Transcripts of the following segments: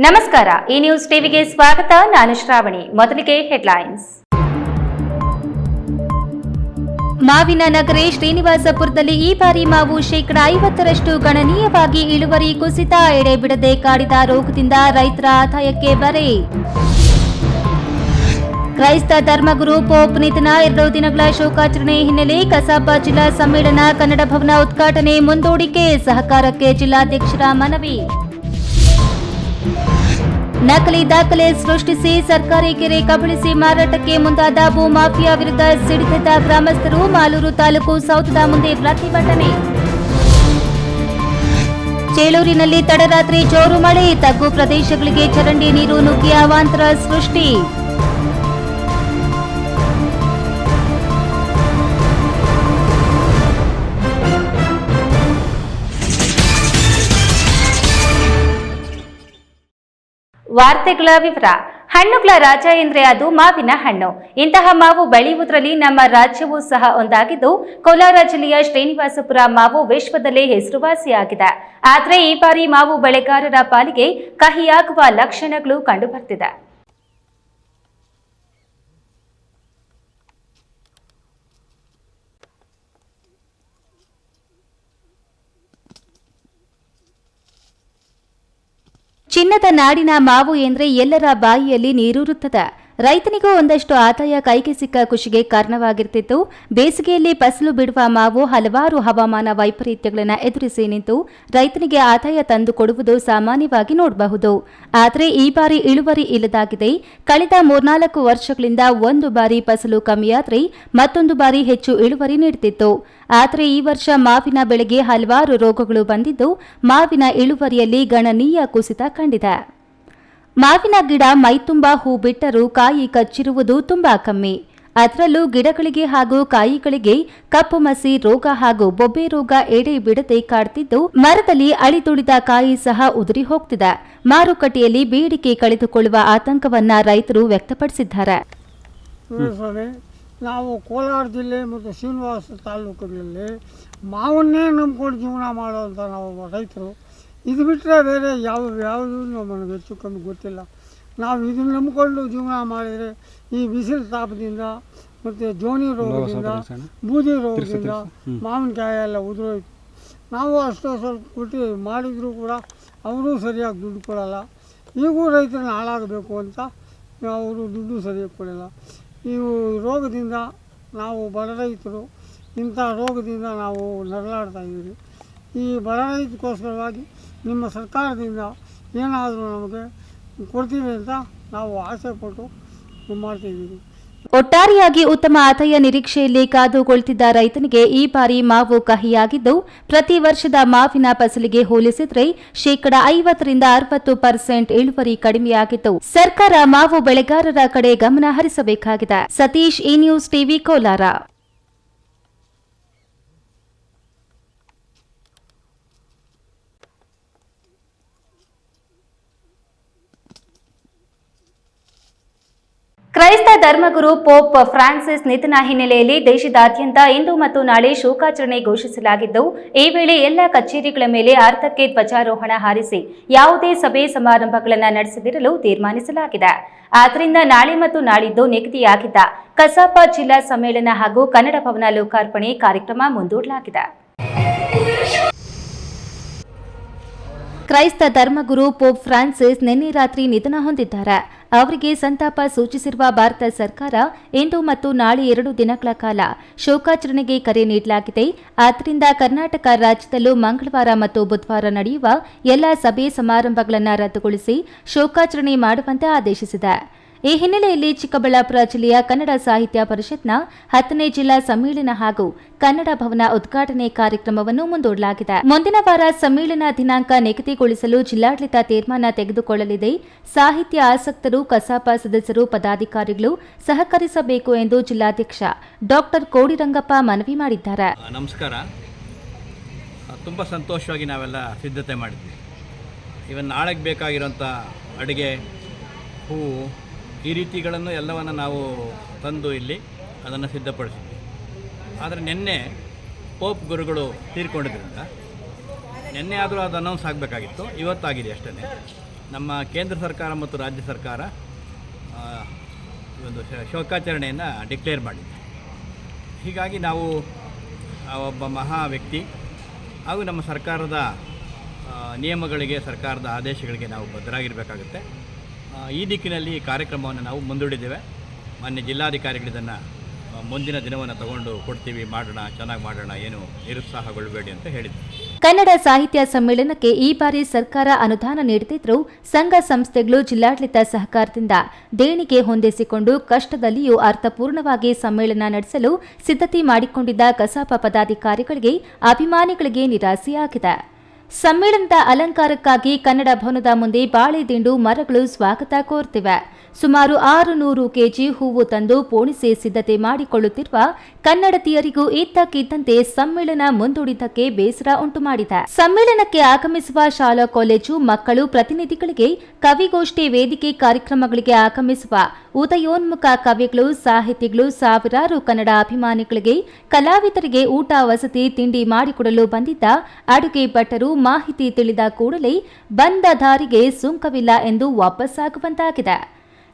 ನಮಸ್ಕಾರ ಈ ನ್ಯೂಸ್ ಟಿವಿಗೆ ಸ್ವಾಗತ. ನಾನು ಶ್ರಾವಣಿ. ಮೊದಲಿಗೆ ಹೆಡ್ಲೈನ್ಸ್. ಮಾವಿನ ನಗರೆ ಶ್ರೀನಿವಾಸಪುರದಲ್ಲಿ ಈ ಬಾರಿ ಮಾವು 50% ಗಣನೀಯವಾಗಿ ಇಳುವರಿ ಕುಸಿತ. ಎಡೆ ಬಿಡದೆ ಕಾಡಿದ ರೋಗದಿಂದ ರೈತರ ಆದಾಯಕ್ಕೆ ಬರೆ. ಕ್ರೈಸ್ತ ಧರ್ಮಗುರು ಪೋಪ್ ನಿಧನ 2 ದಿನಗಳ ಶೋಕಾಚರಣೆ ಹಿನ್ನೆಲೆ ಕಸಾಪ ಜಿಲ್ಲಾ ಸಮ್ಮೇಳನ ಕನ್ನಡ ಭವನ ಉದ್ಘಾಟನೆ ಮುಂದೂಡಿಕೆ. ಸಹಕಾರಕ್ಕೆ ಜಿಲ್ಲಾಧ್ಯಕ್ಷರ ಮನವಿ. ನಕಲಿ ದಾಖಲೆ ಸೃಷ್ಟಿಸಿ ಸರ್ಕಾರಿ ಕೆರೆ ಕಬಳಿಸಿ ಮಾರಾಟಕ್ಕೆ ಮುಂದಾದ ಭೂ ಮಾಫಿಯಾ ವಿರುದ್ಧ ಸಿಡಿದ ಗ್ರಾಮಸ್ಥರು. ಮಾಲೂರು ತಾಲೂಕು ಸೌಧದ ಮುಂದೆ ಪ್ರತಿಭಟನೆ. ಚೇಳೂರಿನಲ್ಲಿ ತಡರಾತ್ರಿ ಜೋರು ಮಳೆ. ತಗ್ಗು ಪ್ರದೇಶಗಳಿಗೆ ಚರಂಡಿ ನೀರು ನುಗ್ಗಿ ಅವಾಂತರ ಸೃಷ್ಟಿ. ವಾರ್ತೆಗಳ ವಿವರ. ಹಣ್ಣುಗಳ ರಾಜ ಎಂದ್ರೆ ಅದು ಮಾವಿನ ಹಣ್ಣು. ಇಂತಹ ಮಾವು ಬೆಳೆಯುವುದರಲ್ಲಿ ನಮ್ಮ ರಾಜ್ಯವೂ ಸಹ ಒಂದಾಗಿದ್ದು, ಕೋಲಾರ ಜಿಲ್ಲೆಯ ಶ್ರೀನಿವಾಸಪುರ ಮಾವು ವಿಶ್ವದಲ್ಲೇ ಹೆಸರುವಾಸಿಯಾಗಿದೆ. ಆದರೆ ಈ ಬಾರಿ ಮಾವು ಬೆಳೆಗಾರರ ಪಾಲಿಗೆ ಕಹಿಯಾಗುವ ಲಕ್ಷಣಗಳು ಕಂಡುಬರ್ತಿದೆ. ಚಿನ್ನದ ನಾಡಿನ ಮಾವು ಎಂದ್ರೆ ಎಲ್ಲರ ಬಾಯಿಯಲ್ಲಿ ನೀರೂರುತ್ತದೆ. ರೈತನಿಗೂ ಒಂದಷ್ಟು ಆದಾಯ ಕೈಗೆ ಸಿಕ್ಕ ಖುಷಿಗೆ ಕಾರಣವಾಗಿರ್ತಿತ್ತು. ಬೇಸಿಗೆಯಲ್ಲಿ ಫಸಲು ಬಿಡುವ ಮಾವು ಹಲವಾರು ಹವಾಮಾನ ವೈಪರೀತ್ಯಗಳನ್ನು ಎದುರಿಸಿ ನಿಂತು ರೈತನಿಗೆ ಆದಾಯ ತಂದು ಕೊಡುವುದು ಸಾಮಾನ್ಯವಾಗಿ ನೋಡಬಹುದು. ಆದರೆ ಈ ಬಾರಿ ಇಳುವರಿ ಇಲ್ಲದಾಗಿದೆ. ಕಳೆದ 3-4 ವರ್ಷಗಳಿಂದ ಒಂದು ಬಾರಿ ಫಸಲು ಕಮ್ಮಿಯಾದರೆ ಮತ್ತೊಂದು ಬಾರಿ ಹೆಚ್ಚು ಇಳುವರಿ ನೀಡುತ್ತಿತ್ತು. ಆದರೆ ಈ ವರ್ಷ ಮಾವಿನ ಬೆಳೆಗೆ ಹಲವಾರು ರೋಗಗಳು ಬಂದಿದ್ದು ಮಾವಿನ ಇಳುವರಿಯಲ್ಲಿ ಗಣನೀಯ ಕುಸಿತ ಕಂಡಿದೆ. ಮಾವಿನ ಗಿಡ ಮೈತುಂಬಾ ಹೂ ಬಿಟ್ಟರೂ ಕಾಯಿ ಕಚ್ಚಿರುವುದು ತುಂಬಾ ಕಮ್ಮಿ. ಅದರಲ್ಲೂ ಗಿಡಗಳಿಗೆ ಹಾಗೂ ಕಾಯಿಗಳಿಗೆ ಕಪ್ಪು ಮಸಿ ರೋಗ ಹಾಗೂ ಬೊಬ್ಬೆ ರೋಗ ಎಡೆ ಬಿಡದೆ ಕಾಡ್ತಿದ್ದು ಮರದಲ್ಲಿ ಅಳಿದುಳಿದ ಕಾಯಿ ಸಹ ಉದುರಿ ಹೋಗ್ತಿದೆ. ಮಾರುಕಟ್ಟೆಯಲ್ಲಿ ಬೇಡಿಕೆ ಕಳೆದುಕೊಳ್ಳುವ ಆತಂಕವನ್ನ ರೈತರು ವ್ಯಕ್ತಪಡಿಸಿದ್ದಾರೆ. ನಾವು ಕೋಲಾರ ಜಿಲ್ಲೆ ಮತ್ತು ಶ್ರೀನಿವಾಸ ತಾಲೂಕುಗಳಲ್ಲಿ ಮಾವನ್ನೇ ನಂಬ್ಕೊಂಡು ಜೀವನ ಮಾಡುವಂಥ ನಾವು ರೈತರು. ಇದು ಬಿಟ್ಟರೆ ಬೇರೆ ಯಾವುದು ನಮಗೆ ಹೆಚ್ಚು ಕಮ್ಮಿ ಗೊತ್ತಿಲ್ಲ. ನಾವು ಇದನ್ನು ನಂಬಿಕೊಂಡು ಜೀವನ ಮಾಡಿದರೆ ಈ ಬಿಸಿಲು ತಾಪದಿಂದ ಮತ್ತು ಜೋನಿ ರೋಗದಿಂದ ಬೂದಿ ರೋಗದಿಂದ ಮಾವಿನಕಾಯಿ ಎಲ್ಲ ಉದುರೋಯ್ತು. ನಾವು ಅಷ್ಟೋ ಸ್ವಲ್ಪ ಕೊಟ್ಟು ಮಾಡಿದರೂ ಕೂಡ ಅವರು ಸರಿಯಾಗಿ ದುಡ್ಡು ಕೊಡೋಲ್ಲ. ಈಗೂ ರೈತರನ್ನ ಹಾಳಾಗಬೇಕು ಅಂತ ಅವರು ದುಡ್ಡು ಸರಿಯಾಗಿ ಕೊಡೋಲ್ಲ. ಈ ರೋಗದಿಂದ ನಾವು ಬಡ ರೈತರು ಇಂಥ ರೋಗದಿಂದ ನಾವು ನರಳಾಡ್ತಾ ಇದ್ದೀವಿ. ಈ ಬಡ ರೈತಕ್ಕೋಸ್ಕರವಾಗಿ ನಿಮ್ಮ ಸರ್ಕಾರದಿಂದ ಏನಾದರೂ ನಮಗೆ ಕೊಡ್ತೀವಿ ಅಂತ ನಾವು ಆಸೆ ಪಟ್ಟು ಮಾಡ್ತಾಯಿದ್ದೀವಿ. ಒಟ್ಟಾರೆಯಾಗಿ ಉತ್ತಮ ಆದಾಯ ನಿರೀಕ್ಷೆಯಲ್ಲಿ ಕಾದುಕೊಳ್ತಿದ್ದ ರೈತನಿಗೆ ಈ ಬಾರಿ ಮಾವು ಕಹಿಯಾಗಿದ್ದು, ಪ್ರತಿ ವರ್ಷದ ಮಾವಿನ ಫಸಲಿಗೆ ಹೋಲಿಸಿದರೆ 50-60% ಇಳುವರಿ ಕಡಿಮೆಯಾಗಿದ್ದು ಸರ್ಕಾರ ಮಾವು ಬೆಳೆಗಾರರ ಕಡೆ ಗಮನ ಹರಿಸಬೇಕಾಗಿದೆ. ಸತೀಶ್, ಈ ನ್ಯೂಸ್ ಟಿವಿ, ಕೋಲಾರ. ಕ್ರೈಸ್ತ ಧರ್ಮಗುರು ಪೋಪ್ ಫ್ರಾನ್ಸಿಸ್ ನಿಧನ ಹಿನ್ನೆಲೆಯಲ್ಲಿ ದೇಶದಾದ್ಯಂತ ಇಂದು ಮತ್ತು ನಾಳೆ ಶೋಕಾಚರಣೆ ಘೋಷಿಸಲಾಗಿದ್ದು, ಈ ವೇಳೆ ಎಲ್ಲ ಕಚೇರಿಗಳ ಮೇಲೆ ಅರ್ಧಕ್ಕೆ ಧ್ವಜಾರೋಹಣ ಹಾರಿಸಿ ಯಾವುದೇ ಸಭೆ ಸಮಾರಂಭಗಳನ್ನು ನಡೆಸದಿರಲು ತೀರ್ಮಾನಿಸಲಾಗಿದೆ. ಆದ್ದರಿಂದ ನಾಳೆ ಮತ್ತು ನಾಳಿದ್ದು ನಿಗದಿಯಾಗಿದ್ದ ಕಸಾಪ ಜಿಲ್ಲಾ ಸಮ್ಮೇಳನ ಹಾಗೂ ಕನ್ನಡ ಭವನ ಲೋಕಾರ್ಪಣೆ ಕಾರ್ಯಕ್ರಮ ಮುಂದೂಡಲಾಗಿದೆ. ಕ್ರೈಸ್ತ ಧರ್ಮಗುರು ಪೋಪ್ ಫ್ರಾನ್ಸಿಸ್ ನಿನ್ನೆ ರಾತ್ರಿ ನಿಧನ ಹೊಂದಿದ್ದಾರೆ. ಅವರಿಗೆ ಸಂತಾಪ ಸೂಚಿಸಿರುವ ಭಾರತ ಸರ್ಕಾರ ಇಂದು ಮತ್ತು ನಾಳೆ 2 ದಿನಗಳ ಕಾಲ ಶೋಕಾಚರಣೆಗೆ ಕರೆ ನೀಡಲಾಗಿದೆ. ಆದ್ದರಿಂದ ಕರ್ನಾಟಕ ರಾಜ್ಯದಲ್ಲೂ ಮಂಗಳವಾರ ಮತ್ತು ಬುಧವಾರ ನಡೆಯುವ ಎಲ್ಲ ಸಭೆ ಸಮಾರಂಭಗಳನ್ನು ರದ್ದುಗೊಳಿಸಿ ಶೋಕಾಚರಣೆ ಮಾಡುವಂತೆ ಆದೇಶಿಸಿದೆ. ಈ ಹಿನ್ನೆಲೆಯಲ್ಲಿ ಚಿಕ್ಕಬಳ್ಳಾಪುರ ಜಿಲ್ಲೆಯ ಕನ್ನಡ ಸಾಹಿತ್ಯ ಪರಿಷತ್ನ 10ನೇ ಜಿಲ್ಲಾ ಸಮ್ಮೇಳನ ಹಾಗೂ ಕನ್ನಡ ಭವನ ಉದ್ಘಾಟನೆ ಕಾರ್ಯಕ್ರಮವನ್ನು ಮುಂದೂಡಲಾಗಿದೆ. ಮುಂದಿನ ವಾರ ಸಮ್ಮೇಳನ ದಿನಾಂಕ ನಿಗದಿಗೊಳಿಸಲು ಜಿಲ್ಲಾಡಳಿತ ತೀರ್ಮಾನ ತೆಗೆದುಕೊಳ್ಳಲಿದೆ. ಸಾಹಿತ್ಯ ಆಸಕ್ತರು, ಕಸಾಪ ಸದಸ್ಯರು, ಪದಾಧಿಕಾರಿಗಳು ಸಹಕರಿಸಬೇಕು ಎಂದು ಜಿಲ್ಲಾಧ್ಯಕ್ಷ ಡಾಕ್ಟರ್ ಕೋಡಿರಂಗಪ್ಪ ಮನವಿ ಮಾಡಿದ್ದಾರೆ. ನಮಸ್ಕಾರ. ತುಂಬ ಸಂತೋಷವಾಗಿ ನಾವೆಲ್ಲ ಸಿದ್ಧತೆ ಮಾಡಿದ್ವಿ. ಇವನ್ ನಾಳೆಗೆ ಬೇಕಾಗಿರೋಂಥ ಅಡುಗೆ, ಹೂವು, ಈ ರೀತಿಗಳನ್ನು ಎಲ್ಲವನ್ನು ನಾವು ತಂದು ಇಲ್ಲಿ ಅದನ್ನು ಸಿದ್ಧಪಡಿಸಿದ್ವಿ. ಆದರೆ ನಿನ್ನೆ ಪೋಪ್ ಗುರುಗಳು ತೀರ್ಕೊಂಡಿದ್ದರಿಂದ ನಿನ್ನೆ ಆದರೂ ಅದು ಅನೌನ್ಸ್ ಆಗಬೇಕಾಗಿತ್ತು, ಇವತ್ತಾಗಿದೆ ಅಷ್ಟೇ. ನಮ್ಮ ಕೇಂದ್ರ ಸರ್ಕಾರ ಮತ್ತು ರಾಜ್ಯ ಸರ್ಕಾರ ಒಂದು ಶೋಕಾಚರಣೆಯನ್ನು ಡಿಕ್ಲೇರ್ ಮಾಡಿದೆ. ಹೀಗಾಗಿ ನಾವು ಒಬ್ಬ ಮಹಾ ವ್ಯಕ್ತಿ ಹಾಗೂ ನಮ್ಮ ಸರ್ಕಾರದ ನಿಯಮಗಳಿಗೆ, ಸರ್ಕಾರದ ಆದೇಶಗಳಿಗೆ ನಾವು ಬದ್ಧರಾಗಿರಬೇಕಾಗುತ್ತೆ. ಈ ದಿಕ್ಕಿನಲ್ಲಿ ಈ ಕಾರ್ಯಕ್ರಮವನ್ನು ನಾವು ಮುಂದೂಡಿದ್ದೇವೆ. ಮಾನ್ಯ ಜಿಲ್ಲಾಧಿಕಾರಿಗಳು ಇದನ್ನು ಮುಂದಿನ ದಿನವನ್ನು ತಗೊಂಡು ಕೊಡ್ತೀವಿ, ಮಾಡೋಣ, ಚೆನ್ನಾಗಿ ಮಾಡೋಣ, ಏನು ನಿರುತ್ಸಾಹಗೊಳ್ಳಬೇಡಿ ಅಂತ ಹೇಳಿದ್ರು. ಕನ್ನಡ ಸಾಹಿತ್ಯ ಸಮ್ಮೇಳನಕ್ಕೆ ಈ ಬಾರಿ ಸರ್ಕಾರ ಅನುದಾನ ನೀಡುತ್ತಿದ್ದರೂ ಸಂಘ ಸಂಸ್ಥೆಗಳು ಜಿಲ್ಲಾಡಳಿತ ಸಹಕಾರದಿಂದ ದೇಣಿಗೆ ಹೊಂದಿಸಿಕೊಂಡು ಕಷ್ಟದಲ್ಲಿಯೂ ಅರ್ಥಪೂರ್ಣವಾಗಿ ಸಮ್ಮೇಳನ ನಡೆಸಲು ಸಿದ್ಧತೆ ಮಾಡಿಕೊಂಡಿದ್ದ ಕಸಾಪ ಪದಾಧಿಕಾರಿಗಳಿಗೆ, ಅಭಿಮಾನಿಗಳಿಗೆ ನಿರಾಸೆಯಾಗಿದೆ. ಸಮ್ಮೇಳನದ ಅಲಂಕಾರಕ್ಕಾಗಿ ಕನ್ನಡ ಭವನದ ಮುಂದೆ ಬಾಳೆ ದಿಂಡು ಮರಗಳು ಸ್ವಾಗತ ಕೋರ್ತಿವೆ. ಸುಮಾರು 600 ಕೆಜಿ ಹೂವು ತಂದು ಪೋಣಿಸಿ ಸಿದ್ಧತೆ ಮಾಡಿಕೊಳ್ಳುತ್ತಿರುವ ಕನ್ನಡತಿಯರಿಗೂ ಇದ್ದಕ್ಕಿದ್ದಂತೆ ಸಮ್ಮೇಳನ ಮುಂದೂಡಿದ್ದಕ್ಕೆ ಬೇಸರ ಉಂಟುಮಾಡಿದೆ. ಸಮ್ಮೇಳನಕ್ಕೆ ಆಗಮಿಸುವ ಶಾಲಾ ಕಾಲೇಜು ಮಕ್ಕಳು ಪ್ರತಿನಿಧಿಗಳಿಗೆ, ಕವಿಗೋಷ್ಠಿ ವೇದಿಕೆ ಕಾರ್ಯಕ್ರಮಗಳಿಗೆ ಆಗಮಿಸುವ ಉದಯೋನ್ಮುಖ ಕವಿಗಳು, ಸಾಹಿತಿಗಳು, ಸಾವಿರಾರು ಕನ್ನಡ ಅಭಿಮಾನಿಗಳಿಗೆ, ಕಲಾವಿದರಿಗೆ ಊಟ, ವಸತಿ, ತಿಂಡಿ ಮಾಡಿಕೊಡಲು ಬಂದಿದ್ದ ಅಡುಗೆ ಭಟ್ಟರು ಮಾಹಿತಿ ತಿಳಿದ ಕೂಡಲೇ ಬಂದ ದಾರಿಗೆ ಸುಂಕವಿಲ್ಲ ಎಂದು ವಾಪಸ್ಸಾಗುವಂತಾಗಿದೆ.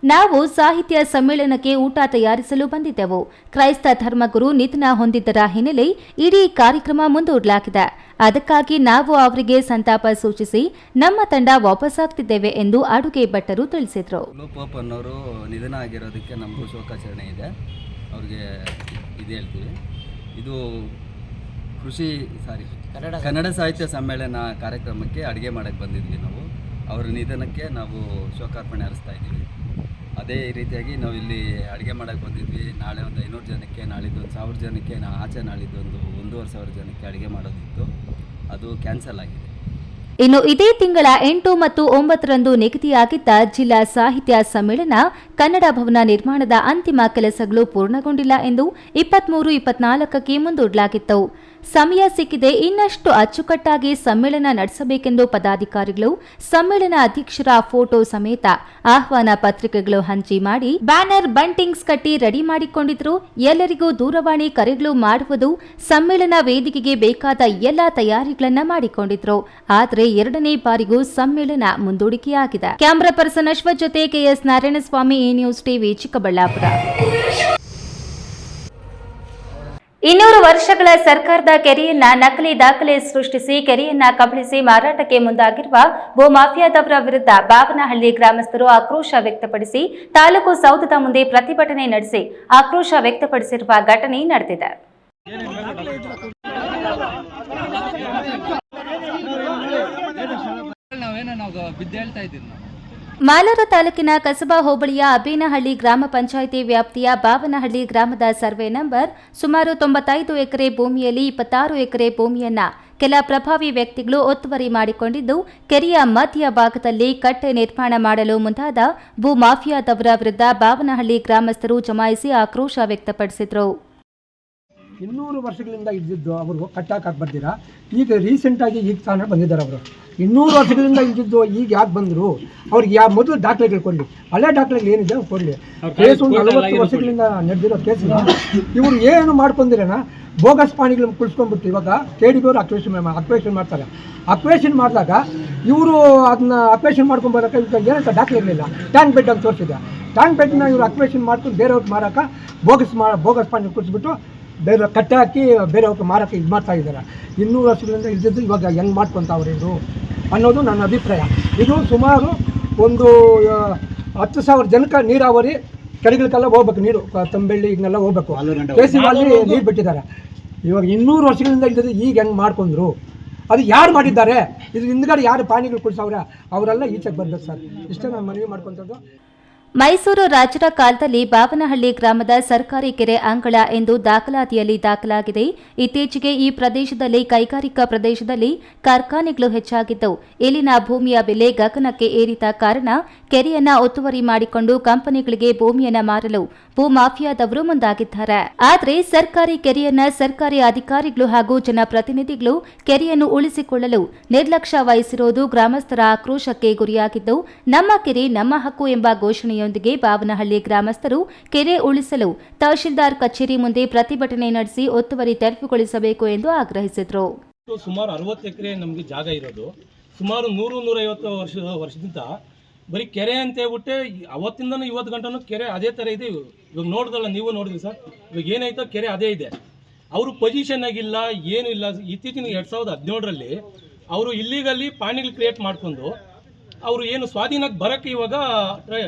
ನಾವು ಸಾಹಿತ್ಯ ಸಮ್ಮೇಳನಕ್ಕೆ ಊಟ ತಯಾರಿಸಲು ಬಂದಿದ್ದೆವು. ಕ್ರೈಸ್ತ ಧರ್ಮಗುರು ನಿಧನ ಹೊಂದಿದ್ದರ ಹಿನ್ನೆಲೆ ಇಡೀ ಕಾರ್ಯಕ್ರಮ ಮುಂದೂಡಲಾಗಿದೆ. ಅದಕ್ಕಾಗಿ ನಾವು ಅವರಿಗೆ ಸಂತಾಪ ಸೂಚಿಸಿ ನಮ್ಮ ತಂಡ ವಾಪಸ್ಸಾಗ್ತಿದ್ದೇವೆ ಎಂದು ಅಡುಗೆ ಭಟ್ಟರು ತಿಳಿಸಿದರು. ಲೋಪೋಪ್ ಅನ್ನೋರು ನಿಧನ ಆಗಿರೋದಕ್ಕೆ ನಮಗೂ ಶೋಕಾಚರಣೆ ಇದೆ. ಅವ್ರಿಗೆ ಇದು ಹೇಳ್ತೀವಿ. ಇದು ಕನ್ನಡ ಸಾಹಿತ್ಯ ಸಮ್ಮೇಳನ ಕಾರ್ಯಕ್ರಮಕ್ಕೆ ಅಡುಗೆ ಮಾಡೋಕ್ಕೆ ಬಂದಿದ್ವಿ ನಾವು. ಅವರ ನಿಧನಕ್ಕೆ ನಾವು ಶೋಕಾರ್ಪಣೆ ಹರಿಸ್ತಾ ಇದ್ದೀವಿ. ಅದೇ ರೀತಿಯಾಗಿ ನಾವು ಇಲ್ಲಿ ಅಡುಗೆ ಮಾಡೋಕ್ಕೆ ಬಂದಿದ್ವಿ. ನಾಳೆ ಒಂದು 500 ಜನಕ್ಕೆ, ನಾಳಿದ್ದು 1000 ಜನಕ್ಕೆ, ಆಚೆ ನಾಳಿದ್ದು ಒಂದು 1500 ಜನಕ್ಕೆ ಅಡುಗೆ ಮಾಡೋದಿತ್ತು. ಅದು ಕ್ಯಾನ್ಸಲ್ ಆಗಿದೆ. ಇನ್ನು ಇದೇ ತಿಂಗಳ 8 ಮತ್ತು 9ರಂದು ನಿಗದಿಯಾಗಿದ್ದ ಜಿಲ್ಲಾ ಸಾಹಿತ್ಯ ಸಮ್ಮೇಳನ ಕನ್ನಡ ಭವನ ನಿರ್ಮಾಣದ ಅಂತಿಮ ಕೆಲಸಗಳು ಪೂರ್ಣಗೊಂಡಿಲ್ಲ ಎಂದು 23-24ಕ್ಕೆ ಮುಂದೂಡಲಾಗಿತ್ತು. ಸಮಯ ಸಿಕ್ಕಿದೆ, ಇನ್ನಷ್ಟು ಅಚ್ಚುಕಟ್ಟಾಗಿ ಸಮ್ಮೇಳನ ನಡೆಸಬೇಕೆಂದು ಪದಾಧಿಕಾರಿಗಳು ಸಮ್ಮೇಳನ ಅಧ್ಯಕ್ಷರ ಫೋಟೋ ಸಮೇತ ಆಹ್ವಾನ ಪತ್ರಿಕೆಗಳು ಹಂಚಿ ಮಾಡಿ ಬ್ಯಾನರ್, ಬಂಟಿಂಗ್ಸ್ ಕಟ್ಟಿ ರೆಡಿ ಮಾಡಿಕೊಂಡಿದ್ರು. ಎಲ್ಲರಿಗೂ ದೂರವಾಣಿ ಕರೆಗಳು ಮಾಡುವುದು, ಸಮ್ಮೇಳನ ವೇದಿಕೆಗೆ ಬೇಕಾದ ಎಲ್ಲ ತಯಾರಿಗಳನ್ನ ಮಾಡಿಕೊಂಡಿದ್ರು. ಆದರೆ 2ನೇ ಬಾರಿಗೂ ಸಮ್ಮೇಳನ ಮುಂದೂಡಿಕೆಯಾಗಿದೆ. ಕ್ಯಾಮರಾ ಪರ್ಸನ್ ಅಶ್ವಥ್ ಜೊತೆ ಕೆಎಸ್ ನಾರಾಯಣಸ್ವಾಮಿ, ಈ ನ್ಯೂಸ್ ಟಿವಿ, ಚಿಕ್ಕಬಳ್ಳಾಪುರ. 200 ವರ್ಷಗಳ ಸರ್ಕಾರದ ಕೆರೆಯನ್ನ ನಕಲಿ ದಾಖಲೆ ಸೃಷ್ಟಿಸಿ ಕೆರೆಯನ್ನ ಕಬಳಿಸಿ ಮಾರಾಟಕ್ಕೆ ಮುಂದಾಗಿರುವ ಭೂಮಾಫಿಯಾದವರ ವಿರುದ್ಧ ಬಾವನಹಳ್ಳಿ ಗ್ರಾಮಸ್ಥರು ಆಕ್ರೋಶ ವ್ಯಕ್ತಪಡಿಸಿ ತಾಲೂಕು ಸೌಧದ ಮುಂದೆ ಪ್ರತಿಭಟನೆ ನಡೆಸಿ ಆಕ್ರೋಶ ವ್ಯಕ್ತಪಡಿಸಿರುವ ಘಟನೆ ನಡೆದಿದೆ. ಮಾಲೂರು ತಾಲೂಕಿನ ಕಸಬಾ ಹೋಬಳಿಯ ಅಬೇನಹಳ್ಳಿ ಗ್ರಾಮ ಪಂಚಾಯಿತಿ ವ್ಯಾಪ್ತಿಯ ಬಾವನಹಳ್ಳಿ ಗ್ರಾಮದ ಸರ್ವೆ ನಂಬರ್ ಸುಮಾರು 95 ಎಕರೆ ಭೂಮಿಯಲ್ಲಿ 26 ಎಕರೆ ಭೂಮಿಯನ್ನ ಕೆಲ ಪ್ರಭಾವಿ ವ್ಯಕ್ತಿಗಳು ಒತ್ತುವರಿ ಮಾಡಿಕೊಂಡಿದ್ದು, ಕೆರೆಯ ಮಧ್ಯ ಭಾಗದಲ್ಲಿ ಕಟ್ಟೆ ನಿರ್ಮಾಣ ಮಾಡಲು ಮುಂದಾದ ಭೂ ಮಾಫಿಯಾದವರ ವಿರುದ್ಧ ಬಾವನಹಳ್ಳಿ ಗ್ರಾಮಸ್ಥರು ಜಮಾಯಿಸಿ ಆಕ್ರೋಶ ವ್ಯಕ್ತಪಡಿಸಿದರು. 200 ವರ್ಷಗಳಿಂದ ಇದ್ದಿದ್ದು ಅವರು ಕಟ್ಟಾಕಕ್ಕೆ ಬರ್ತೀರಾ, ಈಗ ರೀಸೆಂಟಾಗಿ ಈಗ ತಾನೇ ಬಂದಿದ್ದಾರೆ. ಅವರು 200 ವರ್ಷಗಳಿಂದ ಇದ್ದಿದ್ದು ಈಗ ಯಾಕೆ ಬಂದರು? ಅವ್ರಿಗೆ ಯಾವ ಮೊದಲು ದಾಖಲೆಗಳು ಕೊಡಲಿ, ಹಳೆ ದಾಖಲೆಗಳು ಏನಿದೆ ಕೊಡಲಿ. ಕೇಸು 40 ವರ್ಷಗಳಿಂದ ನಡೆದಿರೋ ಕೇಸಿನ ಇವರು ಏನು ಮಾಡ್ಕೊಂಡಿರೋಣ, ಬೋಗಸ್ ಪಾಣಿಗಳನ್ನು ಕುಳಿಸ್ಕೊಂಡ್ಬಿಟ್ಟು ಇವಾಗ KDB ಅಕ್ವೇಷನ್ ಮಾಡ್ತಾರೆ. ಅಕ್ವೇಷನ್ ಮಾಡಿದಾಗ ಇವರು ಅದನ್ನ ಅಕ್ವೇಷನ್ ಮಾಡ್ಕೊಂಬರೋಕೆ ಈಗ ಏನಂತ ದಾಖಲೆ ಇರಲಿಲ್ಲ. ಟ್ಯಾಂಕ್ ಬೆಡ್ ಅಂತ ತೋರಿಸಿದೆ. ಟ್ಯಾಂಕ್ ಬೆಡ್ನ ಇವರು ಅಕ್ವೇಷನ್ ಮಾಡ್ಕೊಂಡು ಬೇರೆಯವ್ರಿಗೆ ಮಾರೋಕೆ ಬೋಗಸ್ ಪಾಣಿ ಕುಳಿಸ್ಬಿಟ್ಟು ಬೇರೆ ಕಟ್ಟೆ ಹಾಕಿ ಬೇರೆಯವ್ರಿಗೆ ಮಾರೋಕ್ಕೆ ಇದು ಮಾಡ್ತಾ ಇದ್ದಾರೆ. 200 ವರ್ಷಗಳಿಂದ ಇದ್ದಿದ್ದು ಇವಾಗ ಹೆಂಗೆ ಮಾಡ್ಕೊತಾವ್ರೆ ಇವರು ಅನ್ನೋದು ನನ್ನ ಅಭಿಪ್ರಾಯ. ಇದು ಸುಮಾರು ಒಂದು 10,000 ಜನಕ್ಕೆ ನೀರಾವರಿ ಕೆರೆಗಳಿಗೆಲ್ಲ ಹೋಗ್ಬೇಕು, ನೀರು ತಂಬೆಳ್ಳಿ ಇದನ್ನೆಲ್ಲ ಹೋಗ್ಬೇಕು. ಕೇಸಿನಲ್ಲಿ ನೀರು ಬಿಟ್ಟಿದ್ದಾರೆ. ಇವಾಗ 200 ವರ್ಷಗಳಿಂದ ಇದ್ದಿದ್ದು ಈಗ ಹೆಂಗೆ ಮಾಡ್ಕೊಂಡ್ರು, ಅದು ಯಾರು ಮಾಡಿದ್ದಾರೆ, ಇದು ಹಿಂದ್ಗಡೆ ಯಾರು ಪಾಣಿಗಳು ಕುಡಿಸವ್ರೆ ಅವರೆಲ್ಲ ಈಚೆಗೆ ಬರ್ಬೇಕು ಸರ್. ಇಷ್ಟೇ ನಾನು ಮನವಿ ಮಾಡ್ಕೊತದ್ದು. ಮೈಸೂರು ರಾಜರ ಕಾಲದಲ್ಲಿ ಬಾವನಹಳ್ಳಿ ಗ್ರಾಮದ ಸರ್ಕಾರಿ ಕೆರೆ ಅಂಗಳ ಎಂದು ದಾಖಲಾತಿಯಲ್ಲಿ ದಾಖಲಾಗಿದೆ. ಇತ್ತೀಚೆಗೆ ಈ ಪ್ರದೇಶದಲ್ಲಿ ಕೈಗಾರಿಕಾ ಪ್ರದೇಶದಲ್ಲಿ ಕಾರ್ಖಾನೆಗಳು ಹೆಚ್ಚಾಗಿದ್ದು, ಇಲ್ಲಿನ ಭೂಮಿಯ ಬೆಲೆ ಗಗನಕ್ಕೆ ಏರಿದ ಕಾರಣ ಕೆರೆಯನ್ನ ಒತ್ತುವರಿ ಮಾಡಿಕೊಂಡು ಕಂಪನಿಗಳಿಗೆ ಭೂಮಿಯನ್ನ ಮಾರಲು ಭೂಮಾಫಿಯಾದವರು ಮುಂದಾಗಿದ್ದಾರೆ. ಆದರೆ ಸರ್ಕಾರಿ ಕೆರೆಯನ್ನ ಸರ್ಕಾರಿ ಅಧಿಕಾರಿಗಳು ಹಾಗೂ ಜನಪ್ರತಿನಿಧಿಗಳು ಕೆರೆಯನ್ನು ಉಳಿಸಿಕೊಳ್ಳಲು ನಿರ್ಲಕ್ಷ್ಯ ವಹಿಸಿರುವುದು ಗ್ರಾಮಸ್ಥರ ಆಕ್ರೋಶಕ್ಕೆ ಗುರಿಯಾಗಿದ್ದು, ನಮ್ಮ ಕೆರೆ ನಮ್ಮ ಹಕ್ಕು ಎಂಬ ಘೋಷಣೆಯೊಂದಿಗೆ ಬಾವನಹಳ್ಳಿ ಗ್ರಾಮಸ್ಥರು ಕೆರೆ ಉಳಿಸಲು ತಹಶೀಲ್ದಾರ್ ಕಚೇರಿ ಮುಂದೆ ಪ್ರತಿಭಟನೆ ನಡೆಸಿ ಒತ್ತುವರಿ ತೆರವುಗೊಳಿಸಬೇಕು ಎಂದು ಆಗ್ರಹಿಸಿದರು. ಸುಮಾರು 60 ಎಕರೆ ನಮಗೆ ಜಾಗ ಇರೋದು. ಸುಮಾರು 100-150 ವರ್ಷದಿಂದ ಬರೀ ಕೆರೆ ಅಂತ ಹೇಳ್ಬಿಟ್ಟೆ ಅವತ್ತಿಂದನೂ ಇವತ್ತು ಗಂಟನೂ ಕೆರೆ ಅದೇ ಥರ ಇದೆ. ಇವಾಗ ನೋಡಿದ್ರಲ್ಲ, ನೀವು ನೋಡಿದ್ರಿ ಸರ್, ಇವಾಗ ಏನಾಯ್ತೋ ಕೆರೆ ಅದೇ ಇದೆ. ಅವರು ಪೊಸಿಷನ್ ಆಗಿಲ್ಲ, ಏನೂ ಇಲ್ಲ. ಇತ್ತೀಚಿನ 2017ರಲ್ಲಿ ಅವರು ಇಲ್ಲಿಗಲ್ಲಿ ಪಾಣಿಗಳು ಕ್ರಿಯೇಟ್ ಮಾಡ್ಕೊಂಡು ಅವರು ಏನು ಸ್ವಾಧೀನಕ್ಕೆ ಬರೋಕ್ಕೆ ಇವಾಗ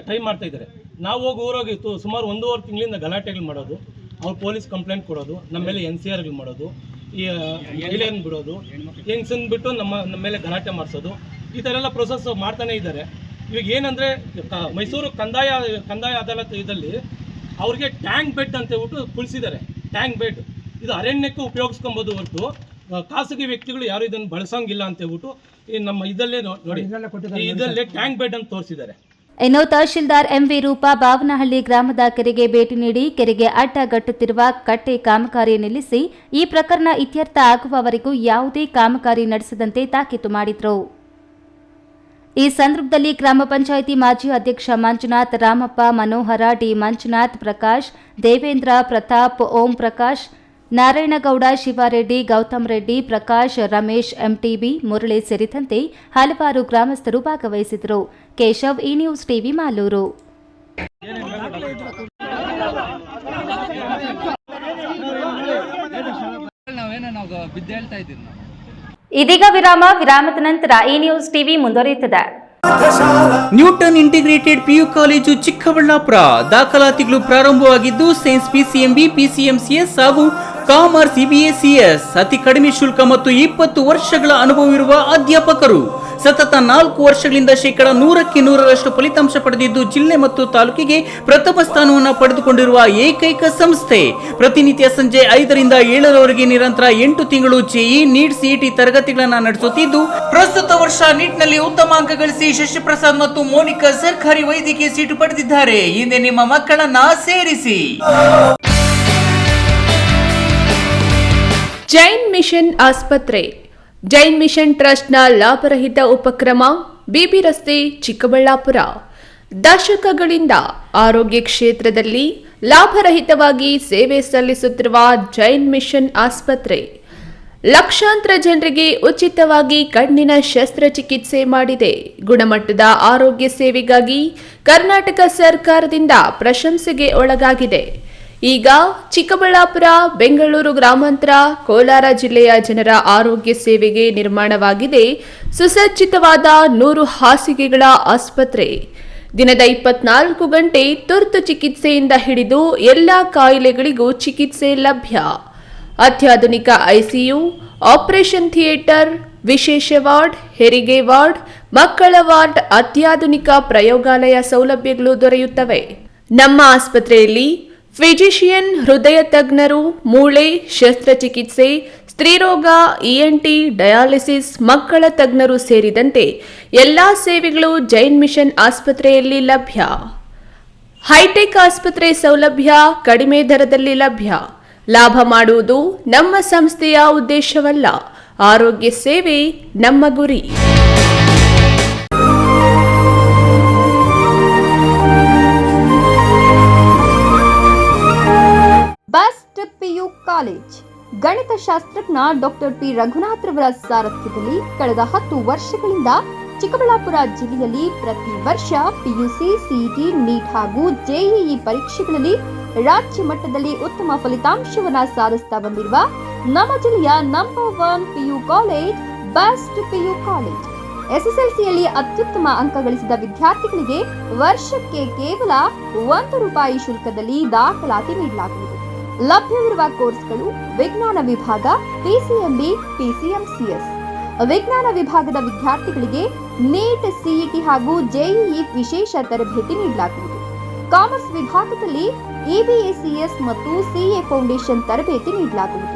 ಟ್ರೈ ಮಾಡ್ತಾ ಇದ್ದಾರೆ. ನಾವು ಹೋಗಿ ಊರಾಗಿ ಸುಮಾರು 1.5 ತಿಂಗಳಿಂದ ಗಲಾಟೆಗಳು ಮಾಡೋದು, ಅವ್ರು ಪೊಲೀಸ್ ಕಂಪ್ಲೇಂಟ್ ಕೊಡೋದು, ನಮ್ಮ ಮೇಲೆ NCRಗಳು ಮಾಡೋದು, ಈ ಮಹಿಳೆಯನ್ನು ಬಿಡೋದು, ಹೆಂಗ್ಸನ್ ಬಿಟ್ಟು ನಮ್ಮ ಮೇಲೆ ಗಲಾಟೆ ಮಾಡಿಸೋದು, ಈ ಥರ ಎಲ್ಲ ಪ್ರೊಸೆಸ್ ಮಾಡ್ತಾನೆ ಇದ್ದಾರೆ. ಇವಾಗ ಏನಂದರೆ ಮೈಸೂರು ಕಂದಾಯ ಅದಾಲತ್ ಇದಲ್ಲಿ ಅವ್ರಿಗೆ ಟ್ಯಾಂಕ್ ಬೆಡ್ ಅಂತ ಹೇಳ್ಬಿಟ್ಟು ಕುಳಿಸಿದ್ದಾರೆ. ಟ್ಯಾಂಕ್ ಬೆಡ್ ಇದು ಅರಣ್ಯಕ್ಕೆ ಉಪಯೋಗಿಸ್ಕೊಬೋದು ಹೊರತು ಖಾಸಗಿ ವ್ಯಕ್ತಿಗಳು ಯಾರು ಇದನ್ನು ಬಳಸೋಂಗಿಲ್ಲ ಅಂತ ಹೇಳ್ಬಿಟ್ಟು ಈ ನಮ್ಮ ಇದಲ್ಲೇ ನೋಡಿ, ಇದಲ್ಲೇ ಟ್ಯಾಂಕ್ ಬೆಡ್ ಅಂತ ತೋರಿಸಿದ್ದಾರೆ. ಇನ್ನು ತಹಶೀಲ್ದಾರ್ ಎಂವಿ ರೂಪಾ ಬಾವನಹಳ್ಳಿ ಗ್ರಾಮದ ಕೆರೆಗೆ ಭೇಟಿ ನೀಡಿ ಕೆರೆಗೆ ಅಡ್ಡಗಟ್ಟುತ್ತಿರುವ ಕಟ್ಟೆ ಕಾಮಗಾರಿ ನಿಲ್ಲಿಸಿ ಈ ಪ್ರಕರಣ ಇತ್ಯರ್ಥ ಆಗುವವರೆಗೂ ಯಾವುದೇ ಕಾಮಗಾರಿ ನಡೆಸದಂತೆ ತಾಕೀತು ಮಾಡಿದರು. ಈ ಸಂದರ್ಭದಲ್ಲಿ ಗ್ರಾಮ ಪಂಚಾಯಿತಿ ಮಾಜಿ ಅಧ್ಯಕ್ಷ ಮಂಜುನಾಥ್, ರಾಮಪ್ಪ, ಮನೋಹರ, ಡಿ ಮಂಜುನಾಥ್, ಪ್ರಕಾಶ್, ದೇವೇಂದ್ರ, ಪ್ರತಾಪ್, ಓಂ ಪ್ರಕಾಶ್, ನಾರಾಯಣಗೌಡ, ಶಿವಾರೆಡ್ಡಿ, ಗೌತಮ್ ರೆಡ್ಡಿ, ಪ್ರಕಾಶ್, ರಮೇಶ್, ಎಂಟಿಬಿ, ಮುರಳಿ ಸೇರಿದಂತೆ ಹಲವಾರು ಗ್ರಾಮಸ್ಥರು ಭಾಗವಹಿಸಿದರು. ಕೇಶವ್, ಈ ನ್ಯೂಸ್ ಟಿವಿ, ಮಾಲೂರು. ಇದೀಗ ವಿರಾಮದ ನಂತರ ಈ ನ್ಯೂಸ್ ಟಿವಿ ಮುಂದುವರಿಯುತ್ತದೆ. Newton integrated PU college Chikkaballapur ದಾಖಲಾತಿಗಳು ಪ್ರಾರಂಭವಾಗಿದ್ದು ಸೈನ್ಸ್ PCMB, PCMCS ಹಾಗೂ ಕಾಮರ್ಸ್ CBACS ಅತಿ ಕಡಿಮೆ ಶುಲ್ಕ ಮತ್ತು 20 ವರ್ಷಗಳ ಅನುಭವವಿರುವ ಅಧ್ಯಾಪಕರು. ಸತತ 4 ವರ್ಷಗಳಿಂದ 100% ಫಲಿತಾಂಶ ಪಡೆದಿದ್ದು ಜಿಲ್ಲೆ ಮತ್ತು ತಾಲೂಕಿಗೆ ಪ್ರಥಮ ಸ್ಥಾನವನ್ನು ಪಡೆದುಕೊಂಡಿರುವ ಏಕೈಕ ಸಂಸ್ಥೆ. ಪ್ರತಿನಿತ್ಯ ಸಂಜೆ 5 ರಿಂದ 7ರವರೆಗೆ ನಿರಂತರ 8 ತಿಂಗಳು JEE, NEET, CET ತರಗತಿಗಳನ್ನು ನಡೆಸುತ್ತಿದ್ದು ಪ್ರಸ್ತುತ ವರ್ಷ ನೀಟ್ನಲ್ಲಿ ಉತ್ತಮ ಅಂಕ ಗಳಿಸಿ ಶಶಿಪ್ರಸಾದ್ ಮತ್ತು ಮೋನಿಕಾ ಸರ್ಕಾರಿ ವೈದ್ಯಕೀಯ ಸೀಟು ಪಡೆದಿದ್ದಾರೆ. ಹಿಂದೆ ನಿಮ್ಮ ಮಕ್ಕಳನ್ನ ಸೇರಿಸಿ. ಜೈನ್ ಮಿಷನ್ ಆಸ್ಪತ್ರೆ. ಜೈನ್ ಮಿಷನ್ ಟ್ರಸ್ಟ್ನ ಲಾಭರಹಿತ ಉಪಕ್ರಮ, ಬಿಬಿ ರಸ್ತೆ, ಚಿಕ್ಕಬಳ್ಳಾಪುರ. ದಶಕಗಳಿಂದ ಆರೋಗ್ಯ ಕ್ಷೇತ್ರದಲ್ಲಿ ಲಾಭರಹಿತವಾಗಿ ಸೇವೆ ಸಲ್ಲಿಸುತ್ತಿರುವ ಜೈನ್ ಮಿಷನ್ ಆಸ್ಪತ್ರೆ ಲಕ್ಷಾಂತರ ಜನರಿಗೆ ಉಚಿತವಾಗಿ ಕಣ್ಣಿನ ಶಸ್ತ್ರಚಿಕಿತ್ಸೆ ಮಾಡಿದೆ. ಗುಣಮಟ್ಟದ ಆರೋಗ್ಯ ಸೇವೆಗಾಗಿ ಕರ್ನಾಟಕ ಸರ್ಕಾರದಿಂದ ಪ್ರಶಂಸೆಗೆ ಒಳಗಾಗಿದೆ. ಈಗ ಚಿಕ್ಕಬಳ್ಳಾಪುರ, ಬೆಂಗಳೂರು ಗ್ರಾಮಾಂತರ, ಕೋಲಾರ ಜಿಲ್ಲೆಯ ಜನರ ಆರೋಗ್ಯ ಸೇವೆಗೆ ನಿರ್ಮಾಣವಾಗಿದೆ ಸುಸಜ್ಜಿತವಾದ 100 ಹಾಸಿಗೆಗಳ ಆಸ್ಪತ್ರೆ. ದಿನದ 24 ಗಂಟೆ ತುರ್ತು ಚಿಕಿತ್ಸೆಯಿಂದ ಹಿಡಿದು ಎಲ್ಲ ಕಾಯಿಲೆಗಳಿಗೂ ಚಿಕಿತ್ಸೆ ಲಭ್ಯ. ಅತ್ಯಾಧುನಿಕ ICU, ಆಪರೇಷನ್ ಥಿಯೇಟರ್, ವಿಶೇಷ ವಾರ್ಡ್, ಹೆರಿಗೆ ವಾರ್ಡ್, ಮಕ್ಕಳ ವಾರ್ಡ್, ಅತ್ಯಾಧುನಿಕ ಪ್ರಯೋಗಾಲಯ ಸೌಲಭ್ಯಗಳು ದೊರೆಯುತ್ತವೆ. ನಮ್ಮ ಆಸ್ಪತ್ರೆಯಲ್ಲಿ ಫಿಜಿಷಿಯನ್, ಹೃದಯ ತಜ್ಞರು, ಮೂಳೆ ಶಸ್ತ್ರಚಿಕಿತ್ಸೆ, ಸ್ತ್ರೀರೋಗ, ENT, ಡಯಾಲಿಸಿಸ್, ಮಕ್ಕಳ ತಜ್ಞರು ಸೇರಿದಂತೆ ಎಲ್ಲಾ ಸೇವೆಗಳು ಜೈನ್ ಮಿಷನ್ ಆಸ್ಪತ್ರೆಯಲ್ಲಿ ಲಭ್ಯ. ಹೈಟೆಕ್ ಆಸ್ಪತ್ರೆ ಸೌಲಭ್ಯ ಕಡಿಮೆ ದರದಲ್ಲಿ ಲಭ್ಯ. ಲಾಭ ಮಾಡುವುದು ನಮ್ಮ ಸಂಸ್ಥೆಯ ಉದ್ದೇಶವಲ್ಲ, ಆರೋಗ್ಯ ಸೇವೆ ನಮ್ಮ ಗುರಿ. Best PU college. ಗಣಿತಶಾಸ್ತ್ರಜ್ಞ ಡಾಕ್ಟರ್ P. ರಘುನಾಥ್ರವರ ಸಾರಥ್ಯದಲ್ಲಿ ಕಳೆದ 10 ವರ್ಷಗಳಿಂದ ಚಿಕ್ಕಬಳ್ಳಾಪುರ ಜಿಲ್ಲೆಯಲ್ಲಿ ಪ್ರತಿ ವರ್ಷ PUC, CET, NEET ಹಾಗೂ JEE ಪರೀಕ್ಷೆಗಳಲ್ಲಿ ರಾಜ್ಯ ಮಟ್ಟದಲ್ಲಿ ಉತ್ತಮ ಫಲಿತಾಂಶವನ್ನು ಸಾಧಿಸ್ತಾ ಬಂದಿರುವ ನಮ್ಮ ಜಿಲ್ಲೆಯ number 1 PU college best PU college. SSLCಯಲ್ಲಿ ಅತ್ಯುತ್ತಮ ಅಂಕ ಗಳಿಸಿದ ವಿದ್ಯಾರ್ಥಿಗಳಿಗೆ ವರ್ಷಕ್ಕೆ ಕೇವಲ ₹1 ಶುಲ್ಕದಲ್ಲಿ ದಾಖಲಾತಿ ನೀಡಲಾಗುವುದು. ಲಭ್ಯವಿರುವ ಕೋರ್ಸ್ಗಳು ವಿಜ್ಞಾನ ವಿಭಾಗ, PCMB, PCMCS. ವಿಜ್ಞಾನ ವಿಭಾಗದ ವಿದ್ಯಾರ್ಥಿಗಳಿಗೆ NEET, CET ಹಾಗೂ JEE ವಿಶೇಷ ತರಬೇತಿ ನೀಡಲಾಗುವುದು. ಕಾಮರ್ಸ್ ವಿಭಾಗದಲ್ಲಿ EBACS ಮತ್ತು CA ಫೌಂಡೇಶನ್ ತರಬೇತಿ ನೀಡಲಾಗುವುದು.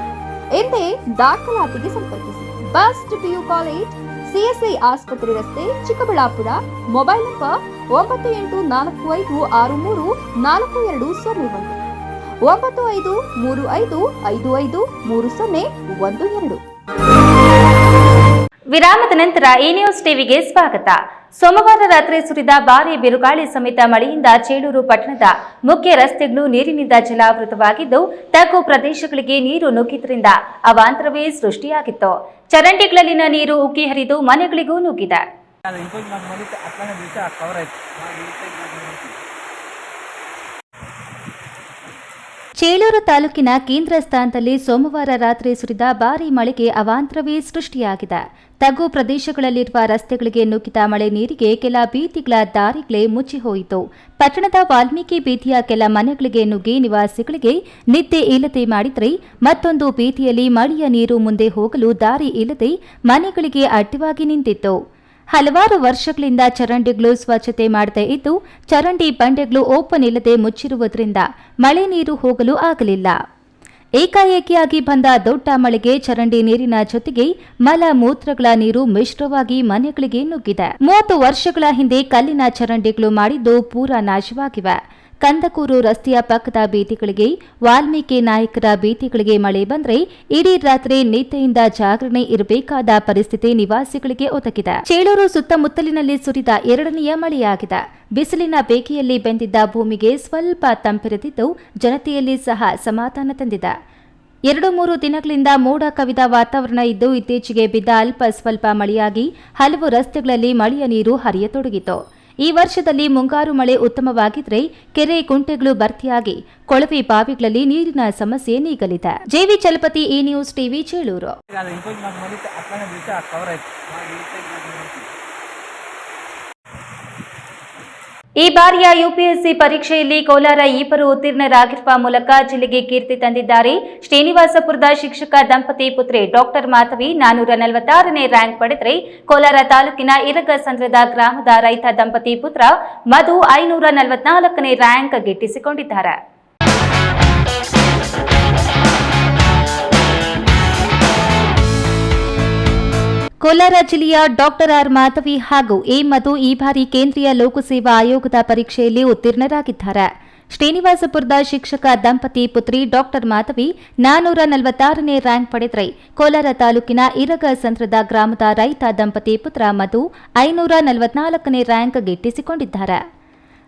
ಎಂದೇ ದಾಖಲಾತಿಗೆ ಸಂಪರ್ಕಿಸಿ. ಬೆಸ್ಟ್ PU ಕಾಲೇಜ್, CSI ಆಸ್ಪತ್ರೆ ರಸ್ತೆ, ಚಿಕ್ಕಬಳ್ಳಾಪುರ. Mobile number 9845634201, 9535553012. ವಿರಾಮದ ನಂತರ ಈ ನ್ಯೂಸ್ ಟಿವಿಗೆ ಸ್ವಾಗತ. ಸೋಮವಾರ ರಾತ್ರಿ ಸುರಿದ ಭಾರೀ ಬಿರುಗಾಳಿ ಸಮೇತ ಮಳೆಯಿಂದ ಚೇಳೂರು ಪಟ್ಟಣದ ಮುಖ್ಯ ರಸ್ತೆಗಳು ನೀರಿನಿಂದ ಜಲಾವೃತವಾಗಿದ್ದು ತಗ್ಗು ಪ್ರದೇಶಗಳಿಗೆ ನೀರು ನುಗ್ಗಿದ್ರಿಂದ ಅವಾಂತರವೇ ಸೃಷ್ಟಿಯಾಗಿತ್ತು. ಚರಂಡಿಗಳಲ್ಲಿನ ನೀರು ಉಕ್ಕಿ ಹರಿದು ಮನೆಗಳಿಗೂ ನುಗ್ಗಿದೆ. ಚೇಳೂರು ತಾಲೂಕಿನ ಕೇಂದ್ರ ಸ್ಥಾನದಲ್ಲಿ ಸೋಮವಾರ ರಾತ್ರಿ ಸುರಿದ ಭಾರೀ ಮಳೆಗೆ ಅವಾಂತರವೇ ಸೃಷ್ಟಿಯಾಗಿದೆ. ತಗ್ಗು ಪ್ರದೇಶಗಳಲ್ಲಿರುವ ರಸ್ತೆಗಳಿಗೆ ನುಗ್ಗಿದ ಮಳೆ ನೀರಿಗೆ ಕೆಲ ಬೀದಿಗಳ ದಾರಿಗಳೇ ಮುಚ್ಚಿಹೋಯಿತು. ಪಟ್ಟಣದ ವಾಲ್ಮೀಕಿ ಬೀದಿಯ ಕೆಲ ಮನೆಗಳಿಗೆ ನುಗ್ಗಿ ನಿವಾಸಿಗಳಿಗೆ ನಿದ್ದೆ ಇಲ್ಲದೆ ಮಾಡಿದರೆ, ಮತ್ತೊಂದು ಬೀದಿಯಲ್ಲಿ ಮಳೆಯ ನೀರು ಮುಂದೆ ಹೋಗಲು ದಾರಿ ಇಲ್ಲದೆ ಮನೆಗಳಿಗೆ ಅಡ್ಡವಾಗಿ ನಿಂತಿತ್ತು. ಹಲವಾರು ವರ್ಷಗಳಿಂದ ಚರಂಡಿಗಳು ಸ್ವಚ್ಛತೆ ಮಾಡದೇ ಇದ್ದು, ಚರಂಡಿ ಬಂಡೆಗಳು ಓಪನ್ ಇಲ್ಲದೆ ಮುಚ್ಚಿರುವುದರಿಂದ ಮಳೆ ನೀರು ಹೋಗಲು ಆಗಲಿಲ್ಲ. ಏಕಾಏಕಿಯಾಗಿ ಬಂದ ದೊಡ್ಡ ಮಳೆಗೆ ಚರಂಡಿ ನೀರಿನ ಜೊತೆಗೆ ಮಲ ಮೂತ್ರಗಳ ನೀರು ಮಿಶ್ರವಾಗಿ ಮನೆಗಳಿಗೆ ನುಗ್ಗಿದೆ. 30 ವರ್ಷಗಳ ಹಿಂದೆ ಕಲ್ಲಿನ ಚರಂಡಿಗಳು ಮಾಡಿದ್ದು ಪೂರಾ ನಾಶವಾಗಿವೆ. ಕಂದಕೂರು ರಸ್ತೆಯ ಪಕ್ಕದ ಬೀದಿಗಳಿಗೆ, ವಾಲ್ಮೀಕಿ ನಾಯಕರ ಬೀದಿಗಳಿಗೆ ಮಳೆ ಬಂದ್ರೆ ಇಡೀ ರಾತ್ರಿ ನಿದ್ದೆಯಿಂದ ಜಾಗರಣೆ ಇರಬೇಕಾದ ಪರಿಸ್ಥಿತಿ ನಿವಾಸಿಗಳಿಗೆ ಒದಗಿದೆ. ಚೇಳೂರು ಸುತ್ತಮುತ್ತಲಿನಲ್ಲಿ ಸುರಿದ 2ನೆಯ ಮಳೆಯಾಗಿದೆ. ಬಿಸಿಲಿನ ಬೇಗೆಯಲ್ಲಿ ಬೆಂದಿದ್ದ ಭೂಮಿಗೆ ಸ್ವಲ್ಪ ತಂಪಿರಿದಿದ್ದು ಜನತೆಯಲ್ಲಿ ಸಹ ಸಮಾಧಾನ ತಂದಿದೆ. 2-3 ದಿನಗಳಿಂದ ಮೋಡ ಕವಿದ ವಾತಾವರಣ ಇದ್ದು, ಇತ್ತೀಚೆಗೆ ಬಿದ್ದ ಅಲ್ಪ ಸ್ವಲ್ಪ ಮಳೆಯಾಗಿ ಹಲವು ರಸ್ತೆಗಳಲ್ಲಿ ಮಳೆಯ ನೀರು ಹರಿಯತೊಡಗಿತು. ಈ ವರ್ಷದಲ್ಲಿ ಮುಂಗಾರು ಮಳೆ ಉತ್ತಮವಾಗಿದ್ರೆ ಕೆರೆ ಕುಂಟೆಗಳು ಭರ್ತಿಯಾಗಿ ಕೊಳವೆ ಬಾವಿಗಳಲ್ಲಿ ನೀರಿನ ಸಮಸ್ಯೆ ನೀಗಲಿದೆ. ಜೆವಿ ಚಲಪತಿ, ಈ ನ್ಯೂಸ್ ಟಿವಿ, ಚೇಳೂರು. ಈ ಬಾರಿಯ ಯುಪಿಎಸ್ಸಿ ಪರೀಕ್ಷೆಯಲ್ಲಿ ಕೋಲಾರ ಇಬ್ಬರು ಉತ್ತೀರ್ಣರಾಗಿರುವ ಮೂಲಕ ಜಿಲ್ಲೆಗೆ ಕೀರ್ತಿ ತಂದಿದ್ದಾರೆ. ಶ್ರೀನಿವಾಸಪುರದ ಶಿಕ್ಷಕ ದಂಪತಿ ಪುತ್ರಿ ಡಾಕ್ಟರ್ ಮಾಧವಿ 446ನೇ ರ್ಯಾಂಕ್ ಪಡೆದರೆ, ಕೋಲಾರ ತಾಲೂಕಿನ ಇರಗಸಂದ್ರದ ಗ್ರಾಮದ ರೈತ ದಂಪತಿ ಪುತ್ರ ಮಧು 544ನೇ ರ್ಯಾಂಕ್ ಗಿಟ್ಟಿಸಿಕೊಂಡಿದ್ದಾರೆ. ಕೋಲಾರ ಜಿಲ್ಲೆಯ ಡಾಕ್ಟರ್ ಆರ್ ಮಾಧವಿ ಹಾಗೂ ಎ ಮಧು ಈ ಬಾರಿ ಕೇಂದ್ರೀಯ ಲೋಕಸೇವಾ ಆಯೋಗದ ಪರೀಕ್ಷೆಯಲ್ಲಿ ಉತ್ತೀರ್ಣರಾಗಿದ್ದಾರೆ. ಶ್ರೀನಿವಾಸಪುರದ ಶಿಕ್ಷಕ ದಂಪತಿ ಪುತ್ರಿ ಡಾಕ್ಟರ್ ಮಾಧವಿ 446ನೇ ರ್ಯಾಂಕ್ ಪಡೆದರೆ, ಕೋಲಾರ ತಾಲೂಕಿನ ಇರಗಸಂದ್ರದ ಗ್ರಾಮದ ರೈತ ದಂಪತಿ ಪುತ್ರ ಮಧು 544ನೇ ರ್ಯಾಂಕ್ ಗಿಟ್ಟಿಸಿಕೊಂಡಿದ್ದಾರೆ.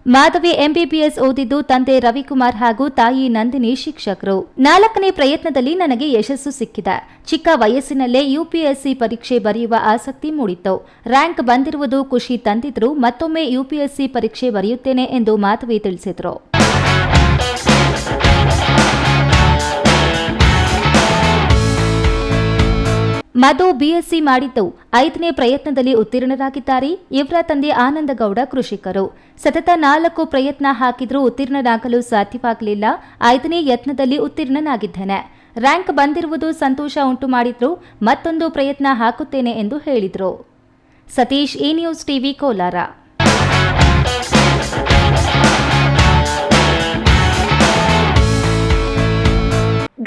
ಮಾಧವಿ ಎಂಬಿಬಿಎಸ್ ಓದಿದ್ದು ತಂದೆ ರವಿಕುಮಾರ್ ಹಾಗೂ ತಾಯಿ ನಂದಿನಿ ಶಿಕ್ಷಕರು. 4ನೇ ಪ್ರಯತ್ನದಲ್ಲಿ ನನಗೆ ಯಶಸ್ಸು ಸಿಕ್ಕಿದೆ. ಚಿಕ್ಕ ವಯಸ್ಸಿನಲ್ಲೇ ಯುಪಿಎಸ್ಸಿ ಪರೀಕ್ಷೆ ಬರೆಯುವ ಆಸಕ್ತಿ ಮೂಡಿತ್ತು. ರ್ಯಾಂಕ್ ಬಂದಿರುವುದು ಖುಷಿ ತಂದಿದ್ರು. ಮತ್ತೊಮ್ಮೆ ಯುಪಿಎಸ್ಸಿ ಪರೀಕ್ಷೆ ಬರೆಯುತ್ತೇನೆ ಎಂದು ಮಾಧವಿ ತಿಳಿಸಿದರು. ಮಧು ಬಿಎಸ್ಸಿ ಮಾಡಿದ್ದು 5ನೇ ಪ್ರಯತ್ನದಲ್ಲಿ ಉತ್ತೀರ್ಣರಾಗಿದ್ದಾರೆ. ಇವರ ತಂದೆ ಆನಂದಗೌಡ ಕೃಷಿಕರು. ಸತತ 4 ಪ್ರಯತ್ನ ಹಾಕಿದ್ರೂ ಉತ್ತೀರ್ಣರಾಗಲು ಸಾಧ್ಯವಾಗಲಿಲ್ಲ. 5ನೇ ಯತ್ನದಲ್ಲಿ ಉತ್ತೀರ್ಣನಾಗಿದ್ದೇನೆ. ರ್ಯಾಂಕ್ ಬಂದಿರುವುದು ಸಂತೋಷ ಉಂಟು ಮಾಡಿದ್ರು. ಮತ್ತೊಂದು ಪ್ರಯತ್ನ ಹಾಕುತ್ತೇನೆ ಎಂದು ಹೇಳಿದರು. ಸತೀಶ್, ಈ ನ್ಯೂಸ್ ಟಿವಿ, ಕೋಲಾರ.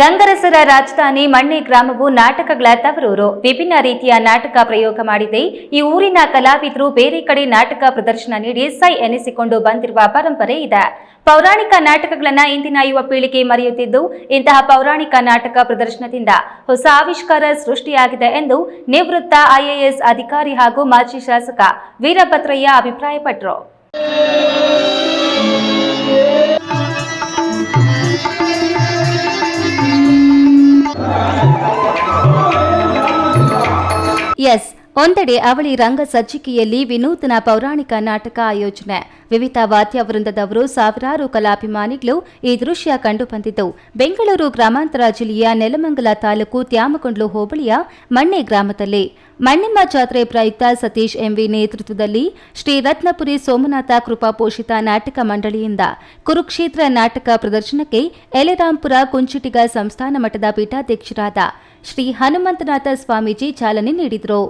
ಗಂಗರಸರ ರಾಜಧಾನಿ ಮಣ್ಣೆ ಗ್ರಾಮವು ನಾಟಕಗಳ ತವರೂರು. ವಿಭಿನ್ನ ರೀತಿಯ ನಾಟಕ ಪ್ರಯೋಗ ಮಾಡಿದೆ. ಈ ಊರಿನ ಕಲಾವಿದರು ಬೇರೆ ಕಡೆ ನಾಟಕ ಪ್ರದರ್ಶನ ನೀಡಿ ಸೈ ಎನಿಸಿಕೊಂಡು ಬಂದಿರುವ ಪರಂಪರೆ ಇದೆ. ಪೌರಾಣಿಕ ನಾಟಕಗಳನ್ನು ಇಂದಿನ ಯುವ ಪೀಳಿಗೆ ಮರೆಯುತ್ತಿದ್ದು, ಇಂತಹ ಪೌರಾಣಿಕ ನಾಟಕ ಪ್ರದರ್ಶನದಿಂದ ಹೊಸ ಆವಿಷ್ಕಾರ ಸೃಷ್ಟಿಯಾಗಿದೆ ಎಂದು ನಿವೃತ್ತ ಐಎಎಸ್ ಅಧಿಕಾರಿ ಹಾಗೂ ಮಾಜಿ ಶಾಸಕ ವೀರಭದ್ರಯ್ಯ ಅಭಿಪ್ರಾಯಪಟ್ಟರು. ಎಸ್, ಒಂದೆಡೆ ಅವಳಿ ರಂಗ ಸಜ್ಜಿಕೆಯಲ್ಲಿ ವಿನೂತನ ಪೌರಾಣಿಕ ನಾಟಕ ಆಯೋಜನೆ. ವಿವಿಧ ವಾದ್ಯ ವೃಂದದವರು, ಸಾವಿರಾರು ಕಲಾಭಿಮಾನಿಗಳು ಈ ದೃಶ್ಯ ಕಂಡುಬಂದಿದ್ದು ಬೆಂಗಳೂರು ಗ್ರಾಮಾಂತರ ಜಿಲ್ಲೆಯ ನೆಲಮಂಗಲ ತಾಲೂಕು ತ್ಯಾಮಕೊಂಡ್ಲು ಹೋಬಳಿಯ ಮಣ್ಣೆ ಗ್ರಾಮದಲ್ಲಿ. ಮಣ್ಣೆಮ್ಮ ಜಾತ್ರೆ ಪ್ರಯುಕ್ತ ಸತೀಶ್ ಎಂವಿ ನೇತೃತ್ವದಲ್ಲಿ ಶ್ರೀ ರತ್ನಪುರಿ ಸೋಮನಾಥ ಕೃಪಾಪೋಷಿತ ನಾಟಕ ಮಂಡಳಿಯಿಂದ ಕುರುಕ್ಷೇತ್ರ ನಾಟಕ ಪ್ರದರ್ಶನಕ್ಕೆ ಎಲೆರಾಂಪುರ ಕುಂಚಿಟಿಗ ಸಂಸ್ಥಾನ ಮಠದ ಪೀಠಾಧ್ಯಕ್ಷರಾದ ಶ್ರೀ ಹನುಮಂತನಾಥ ಸ್ವಾಮೀಜಿ ಚಾಲನೆ ನೀಡಿದರು.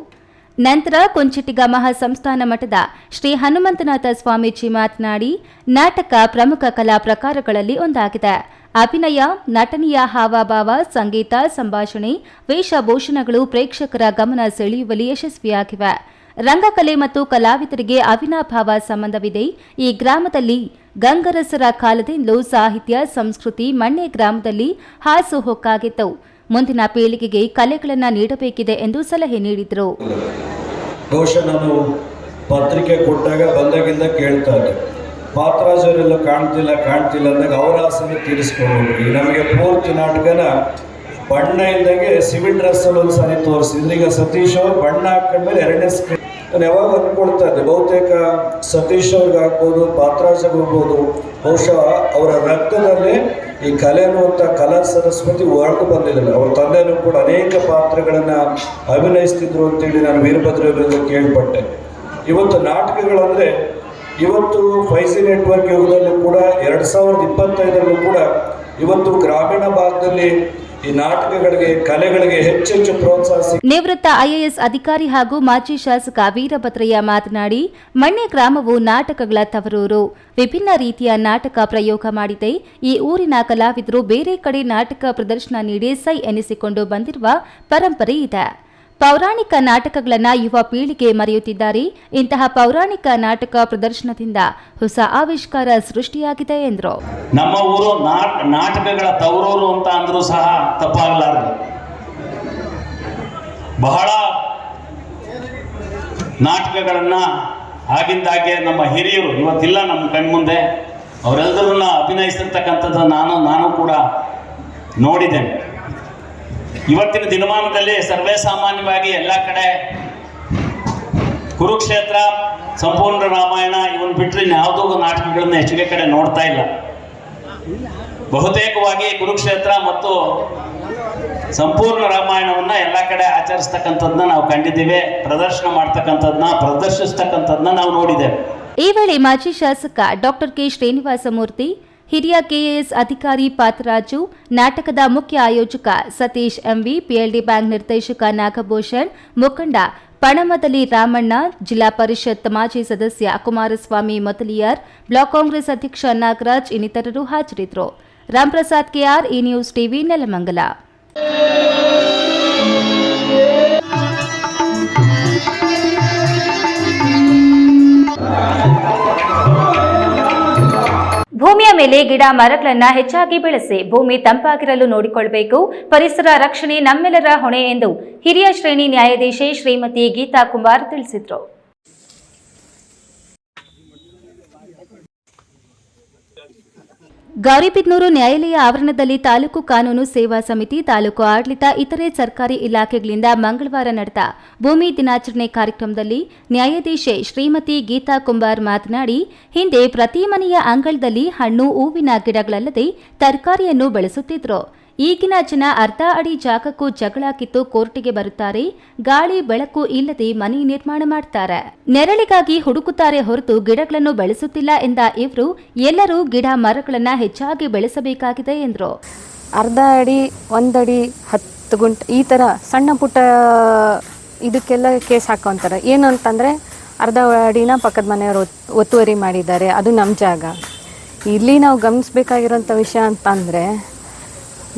ನಂತರ ಕುಂಚಿಟಿಗ ಮಹಾಸಂಸ್ಥಾನ ಮಠದ ಶ್ರೀ ಹನುಮಂತನಾಥ ಸ್ವಾಮೀಜಿ ಮಾತನಾಡಿ, ನಾಟಕ ಪ್ರಮುಖ ಕಲಾ ಪ್ರಕಾರಗಳಲ್ಲಿ ಒಂದಾಗಿದೆ. ಅಭಿನಯ, ನಟನೆಯ ಹಾವಭಾವ, ಸಂಗೀತ, ಸಂಭಾಷಣೆ, ವೇಷಭೂಷಣಗಳು ಪ್ರೇಕ್ಷಕರ ಗಮನ ಸೆಳೆಯುವಲ್ಲಿ ಯಶಸ್ವಿಯಾಗಿವೆ. ರಂಗಕಲೆ ಮತ್ತು ಕಲಾವಿದರಿಗೆ ಅವಿನಾಭಾವ ಸಂಬಂಧವಿದೆ. ಈ ಗ್ರಾಮದಲ್ಲಿ ಗಂಗರಸರ ಕಾಲದಿಂದಲೂ ಸಾಹಿತ್ಯ, ಸಂಸ್ಕೃತಿ ಮಣ್ಣೆ ಗ್ರಾಮದಲ್ಲಿ ಹಾಸುಹೊಕ್ಕಾಗಿತ್ತು. ಮುಂದಿನ ಪೀಳಿಗೆಗೆ ಕಲೆಗಳನ್ನು ನೀಡಬೇಕಿದೆ ಎಂದು ಸಲಹೆ ನೀಡಿದರು. ಬಹುಶಃ ನಾನು ಪತ್ರಿಕೆ ಕೊಟ್ಟಾಗ ಬಂದಾಗಿಂದ ಕೇಳ್ತಾ ಇದ್ದೆ, ಪಾತ್ರಾಜರೆಲ್ಲ ಕಾಣ್ತಿಲ್ಲ ಅಂದಾಗ ಅವರ ಆಸೆನ ತೀರಿಸ್ಕೊಂಡು ನಮಗೆ ಪೂರ್ತಿ ನಾಟಕನ ಬಣ್ಣ ಇಲ್ದಂಗೆ ಸಿವಿಲ್ ಡ್ರೆಸ್ಸಲ್ಲಿ ಒಂದು ಸಾರಿ ತೋರಿಸಿದ್ರು. ಈಗ ಸತೀಶ್ ಬಣ್ಣ ಹಾಕೊಂಡ್ಮೇಲೆ 2ನೇ ಸ್ಕ್ರೀನ್ ನಾನು ಯಾವಾಗ ಅಂದ್ಕೊಳ್ತಾ ಇದ್ದೆ, ಬಹುತೇಕ ಸತೀಶ್ ಅವ್ರಿಗಾಗ್ಬೋದು, ಪಾತ್ರಾಜ್ ಆಗ್ಬೋದು, ಬಹುಶಃ ಅವರ ರಕ್ತದಲ್ಲೇ ಈ ಕಲೆ ಅನ್ನುವಂಥ ಕಲಾ ಸರಸ್ವತಿ ಹೊರಟು ಬಂದಿದ್ದಾರೆ. ಅವ್ರ ತಂದೆನೂ ಕೂಡ ಅನೇಕ ಪಾತ್ರಗಳನ್ನು ಅಭಿನಯಿಸ್ತಿದ್ರು ಅಂತೇಳಿ ನಾನು ವೀರಭದ್ರವರಿಂದ ಕೇಳ್ಪಟ್ಟೆ. ಇವತ್ತು ನಾಟಕಗಳಂದರೆ ಇವತ್ತು 5G ನೆಟ್ವರ್ಕ್ ಯುಗದಲ್ಲೂ ಕೂಡ 2025ರಲ್ಲೂ ಕೂಡ ಇವತ್ತು ಗ್ರಾಮೀಣ ಭಾಗದಲ್ಲಿ ಈ ನಾಟಕಗಳಿಗೆ, ಕಲೆಗಳಿಗೆ ಹೆಚ್ಚೆಚ್ಚು ಪ್ರೋತ್ಸಾಹ. ನಿವೃತ್ತ ಐಎಎಸ್ ಅಧಿಕಾರಿ ಹಾಗೂ ಮಾಜಿ ಶಾಸಕ ವೀರಭದ್ರಯ್ಯ ಮಾತನಾಡಿ, ಮಣ್ಣೆ ಗ್ರಾಮವು ನಾಟಕಗಳ ತವರೂರು. ವಿಭಿನ್ನ ರೀತಿಯ ನಾಟಕ ಪ್ರಯೋಗ ಮಾಡಿದೆ. ಈ ಊರಿನ ಕಲಾವಿದರು ಬೇರೆ ಕಡೆ ನಾಟಕ ಪ್ರದರ್ಶನ ನೀಡಿ ಸೈ ಎನಿಸಿಕೊಂಡು ಬಂದಿರುವ ಪರಂಪರೆ ಇದೆ. ಪೌರಾಣಿಕ ನಾಟಕಗಳನ್ನು ಯುವ ಪೀಳಿಗೆ ಮರೆಯುತ್ತಿದ್ದಾರೆ. ಇಂತಹ ಪೌರಾಣಿಕ ನಾಟಕ ಪ್ರದರ್ಶನದಿಂದ ಹೊಸ ಆವಿಷ್ಕಾರ ಸೃಷ್ಟಿಯಾಗಿದೆ ಎಂದರು. ನಮ್ಮ ಊರು ನಾಟಕಗಳ ತವರೂರು ಅಂತ ಅಂದ್ರೂ ಸಹ ತಪ್ಪಾಗಲಾರದು. ಬಹಳ ನಾಟಕಗಳನ್ನು ಆಗಿಂದಾಗೆ ನಮ್ಮ ಹಿರಿಯರು ಇವತ್ತಿಲ್ಲ ನಮ್ಮ ಕಣ್ಮುಂದೆ, ಅವರೆಲ್ಲರನ್ನ ಅಭಿನಯಿಸಿರ್ತಕ್ಕಂಥದ್ದು ನಾನು ಕೂಡ ನೋಡಿದ್ದೇನೆ. ಇವತ್ತಿನ ದಿನಮಾನದಲ್ಲಿ ಸರ್ವೇ ಸಾಮಾನ್ಯವಾಗಿ ಎಲ್ಲ ಕಡೆ ಕುರುಕ್ಷೇತ್ರ, ಸಂಪೂರ್ಣ ರಾಮಾಯಣ ಇವನ್ ಬಿಟ್ಟರೆ ಯಾವುದೋ ನಾಟಕಗಳನ್ನ ಹೆಚ್ಚಿಗೆ ಕಡೆ ನೋಡ್ತಾ ಇಲ್ಲ. ಬಹುತೇಕವಾಗಿ ಕುರುಕ್ಷೇತ್ರ ಮತ್ತು ಸಂಪೂರ್ಣ ರಾಮಾಯಣವನ್ನ ಎಲ್ಲ ಕಡೆ ಆಚರಿಸ್ತಕ್ಕಂಥದ್ದನ್ನ ನಾವು ಕಂಡಿದ್ದೇವೆ. ಪ್ರದರ್ಶನ ಮಾಡ್ತಕ್ಕಂಥದ್ದನ್ನ, ಪ್ರದರ್ಶಿಸ್ತಕ್ಕಂಥದ್ದನ್ನ ನಾವು ನೋಡಿದ್ದೇವೆ. ಈ ವೇಳೆ ಮಾಜಿ ಶಾಸಕ ಡಾಕ್ಟರ್ ಕೆ ಶ್ರೀನಿವಾಸಮೂರ್ತಿ, ಹಿರಿಯ ಕೆಎಎಸ್ ಅಧಿಕಾರಿ ಪಾತ್ರರಾಜು, ನಾಟಕದ ಮುಖ್ಯ ಆಯೋಜಕ ಸತೀಶ್ ಎಂವಿ, ಪಿಎಲ್ಡಿ ಬ್ಯಾಂಕ್ ನಿರ್ದೇಶಕ ನಾಗಭೂಷಣ್, ಮುಖಂಡ ಪಣಮದಲಿ ರಾಮಣ್ಣ, ಜಿಲ್ಲಾ ಪರಿಷತ್ ಮಾಜಿ ಸದಸ್ಯ ಕುಮಾರಸ್ವಾಮಿ ಮೊದಲಿಯಾರ್, ಬ್ಲಾಕ್ ಕಾಂಗ್ರೆಸ್ ಅಧ್ಯಕ್ಷ ನಾಗರಾಜ್ ಇನ್ನಿತರರು ಹಾಜರಿದ್ದರು. ರಾಮ್ಪ್ರಸಾದ್ ಕೆಆರ್, ಈ ನ್ಯೂಸ್ ಟಿವಿ, ನೆಲಮಂಗಲ. ಭೂಮಿಯ ಮೇಲೆ ಗಿಡ ಮರಗಳನ್ನು ಹೆಚ್ಚಾಗಿ ಬೆಳೆಸಿ ಭೂಮಿ ತಂಪಾಗಿರಲು ನೋಡಿಕೊಳ್ಳಬೇಕು. ಪರಿಸರ ರಕ್ಷಣೆ ನಮ್ಮೆಲ್ಲರ ಹೊಣೆ ಎಂದು ಹಿರಿಯ ಶ್ರೇಣಿ ನ್ಯಾಯಾಧೀಶೆ ಶ್ರೀಮತಿ ಗೀತಾ ಕುಂಬಾರ್ ತಿಳಿಸಿದರು. ಗೌರಿಬಿದನೂರು ನ್ಯಾಯಾಲಯ ಆವರಣದಲ್ಲಿ ತಾಲೂಕು ಕಾನೂನು ಸೇವಾ ಸಮಿತಿ, ತಾಲೂಕು ಆಡಳಿತ, ಇತರೆ ಸರ್ಕಾರಿ ಇಲಾಖೆಗಳಿಂದ ಮಂಗಳವಾರ ನಡೆದ ಭೂಮಿ ದಿನಾಚರಣೆ ಕಾರ್ಯಕ್ರಮದಲ್ಲಿ ನ್ಯಾಯಾಧೀಶೆ ಶ್ರೀಮತಿ ಗೀತಾ ಕುಂಬಾರ್ ಮಾತನಾಡಿ, ಹಿಂದೆ ಪ್ರತಿ ಮನೆಯ ಅಂಗಳದಲ್ಲಿ ಹಣ್ಣು, ಹೂವಿನ ಗಿಡಗಳಲ್ಲದೆ ತರಕಾರಿಯನ್ನು ಬೆಳೆಸುತ್ತಿದ್ರು. ಈಗಿನ ಜನ ಅರ್ಧ ಅಡಿ ಜಾಗಕ್ಕೂ ಜಗಳ ಕಿತ್ತು ಕೋರ್ಟಿಗೆ ಬರುತ್ತಾರೆ. ಗಾಳಿ ಬೆಳಕು ಇಲ್ಲದೆ ಮನೆ ನಿರ್ಮಾಣ ಮಾಡ್ತಾರೆ. ನೆರಳಿಗಾಗಿ ಹುಡುಕುತ್ತಾರೆ ಹೊರತು ಗಿಡಗಳನ್ನು ಬೆಳೆಸುತ್ತಿಲ್ಲ ಎಂದ ಇವರು, ಎಲ್ಲರೂ ಗಿಡ ಮರಗಳನ್ನ ಹೆಚ್ಚಾಗಿ ಬೆಳೆಸಬೇಕಾಗಿದೆ ಎಂದರು. ಅರ್ಧ ಅಡಿ, 1 ಅಡಿ, 10 ಗುಂಟೆ ಈ ಥರ ಸಣ್ಣ ಪುಟ್ಟ ಇದಕ್ಕೆಲ್ಲ ಕೇಸ್ ಹಾಕೋಂತಾರೆ. ಏನು ಅಂತಂದರೆ ಅರ್ಧ ಅಡಿನ ಪಕ್ಕದ ಮನೆಯವರು ಒತ್ತುವರಿ ಮಾಡಿದ್ದಾರೆ, ಅದು ನಮ್ಮ ಜಾಗ. ಇಲ್ಲಿ ನಾವು ಗಮನಿಸಬೇಕಾಗಿರೋಂಥ ವಿಷಯ ಅಂತಂದರೆ,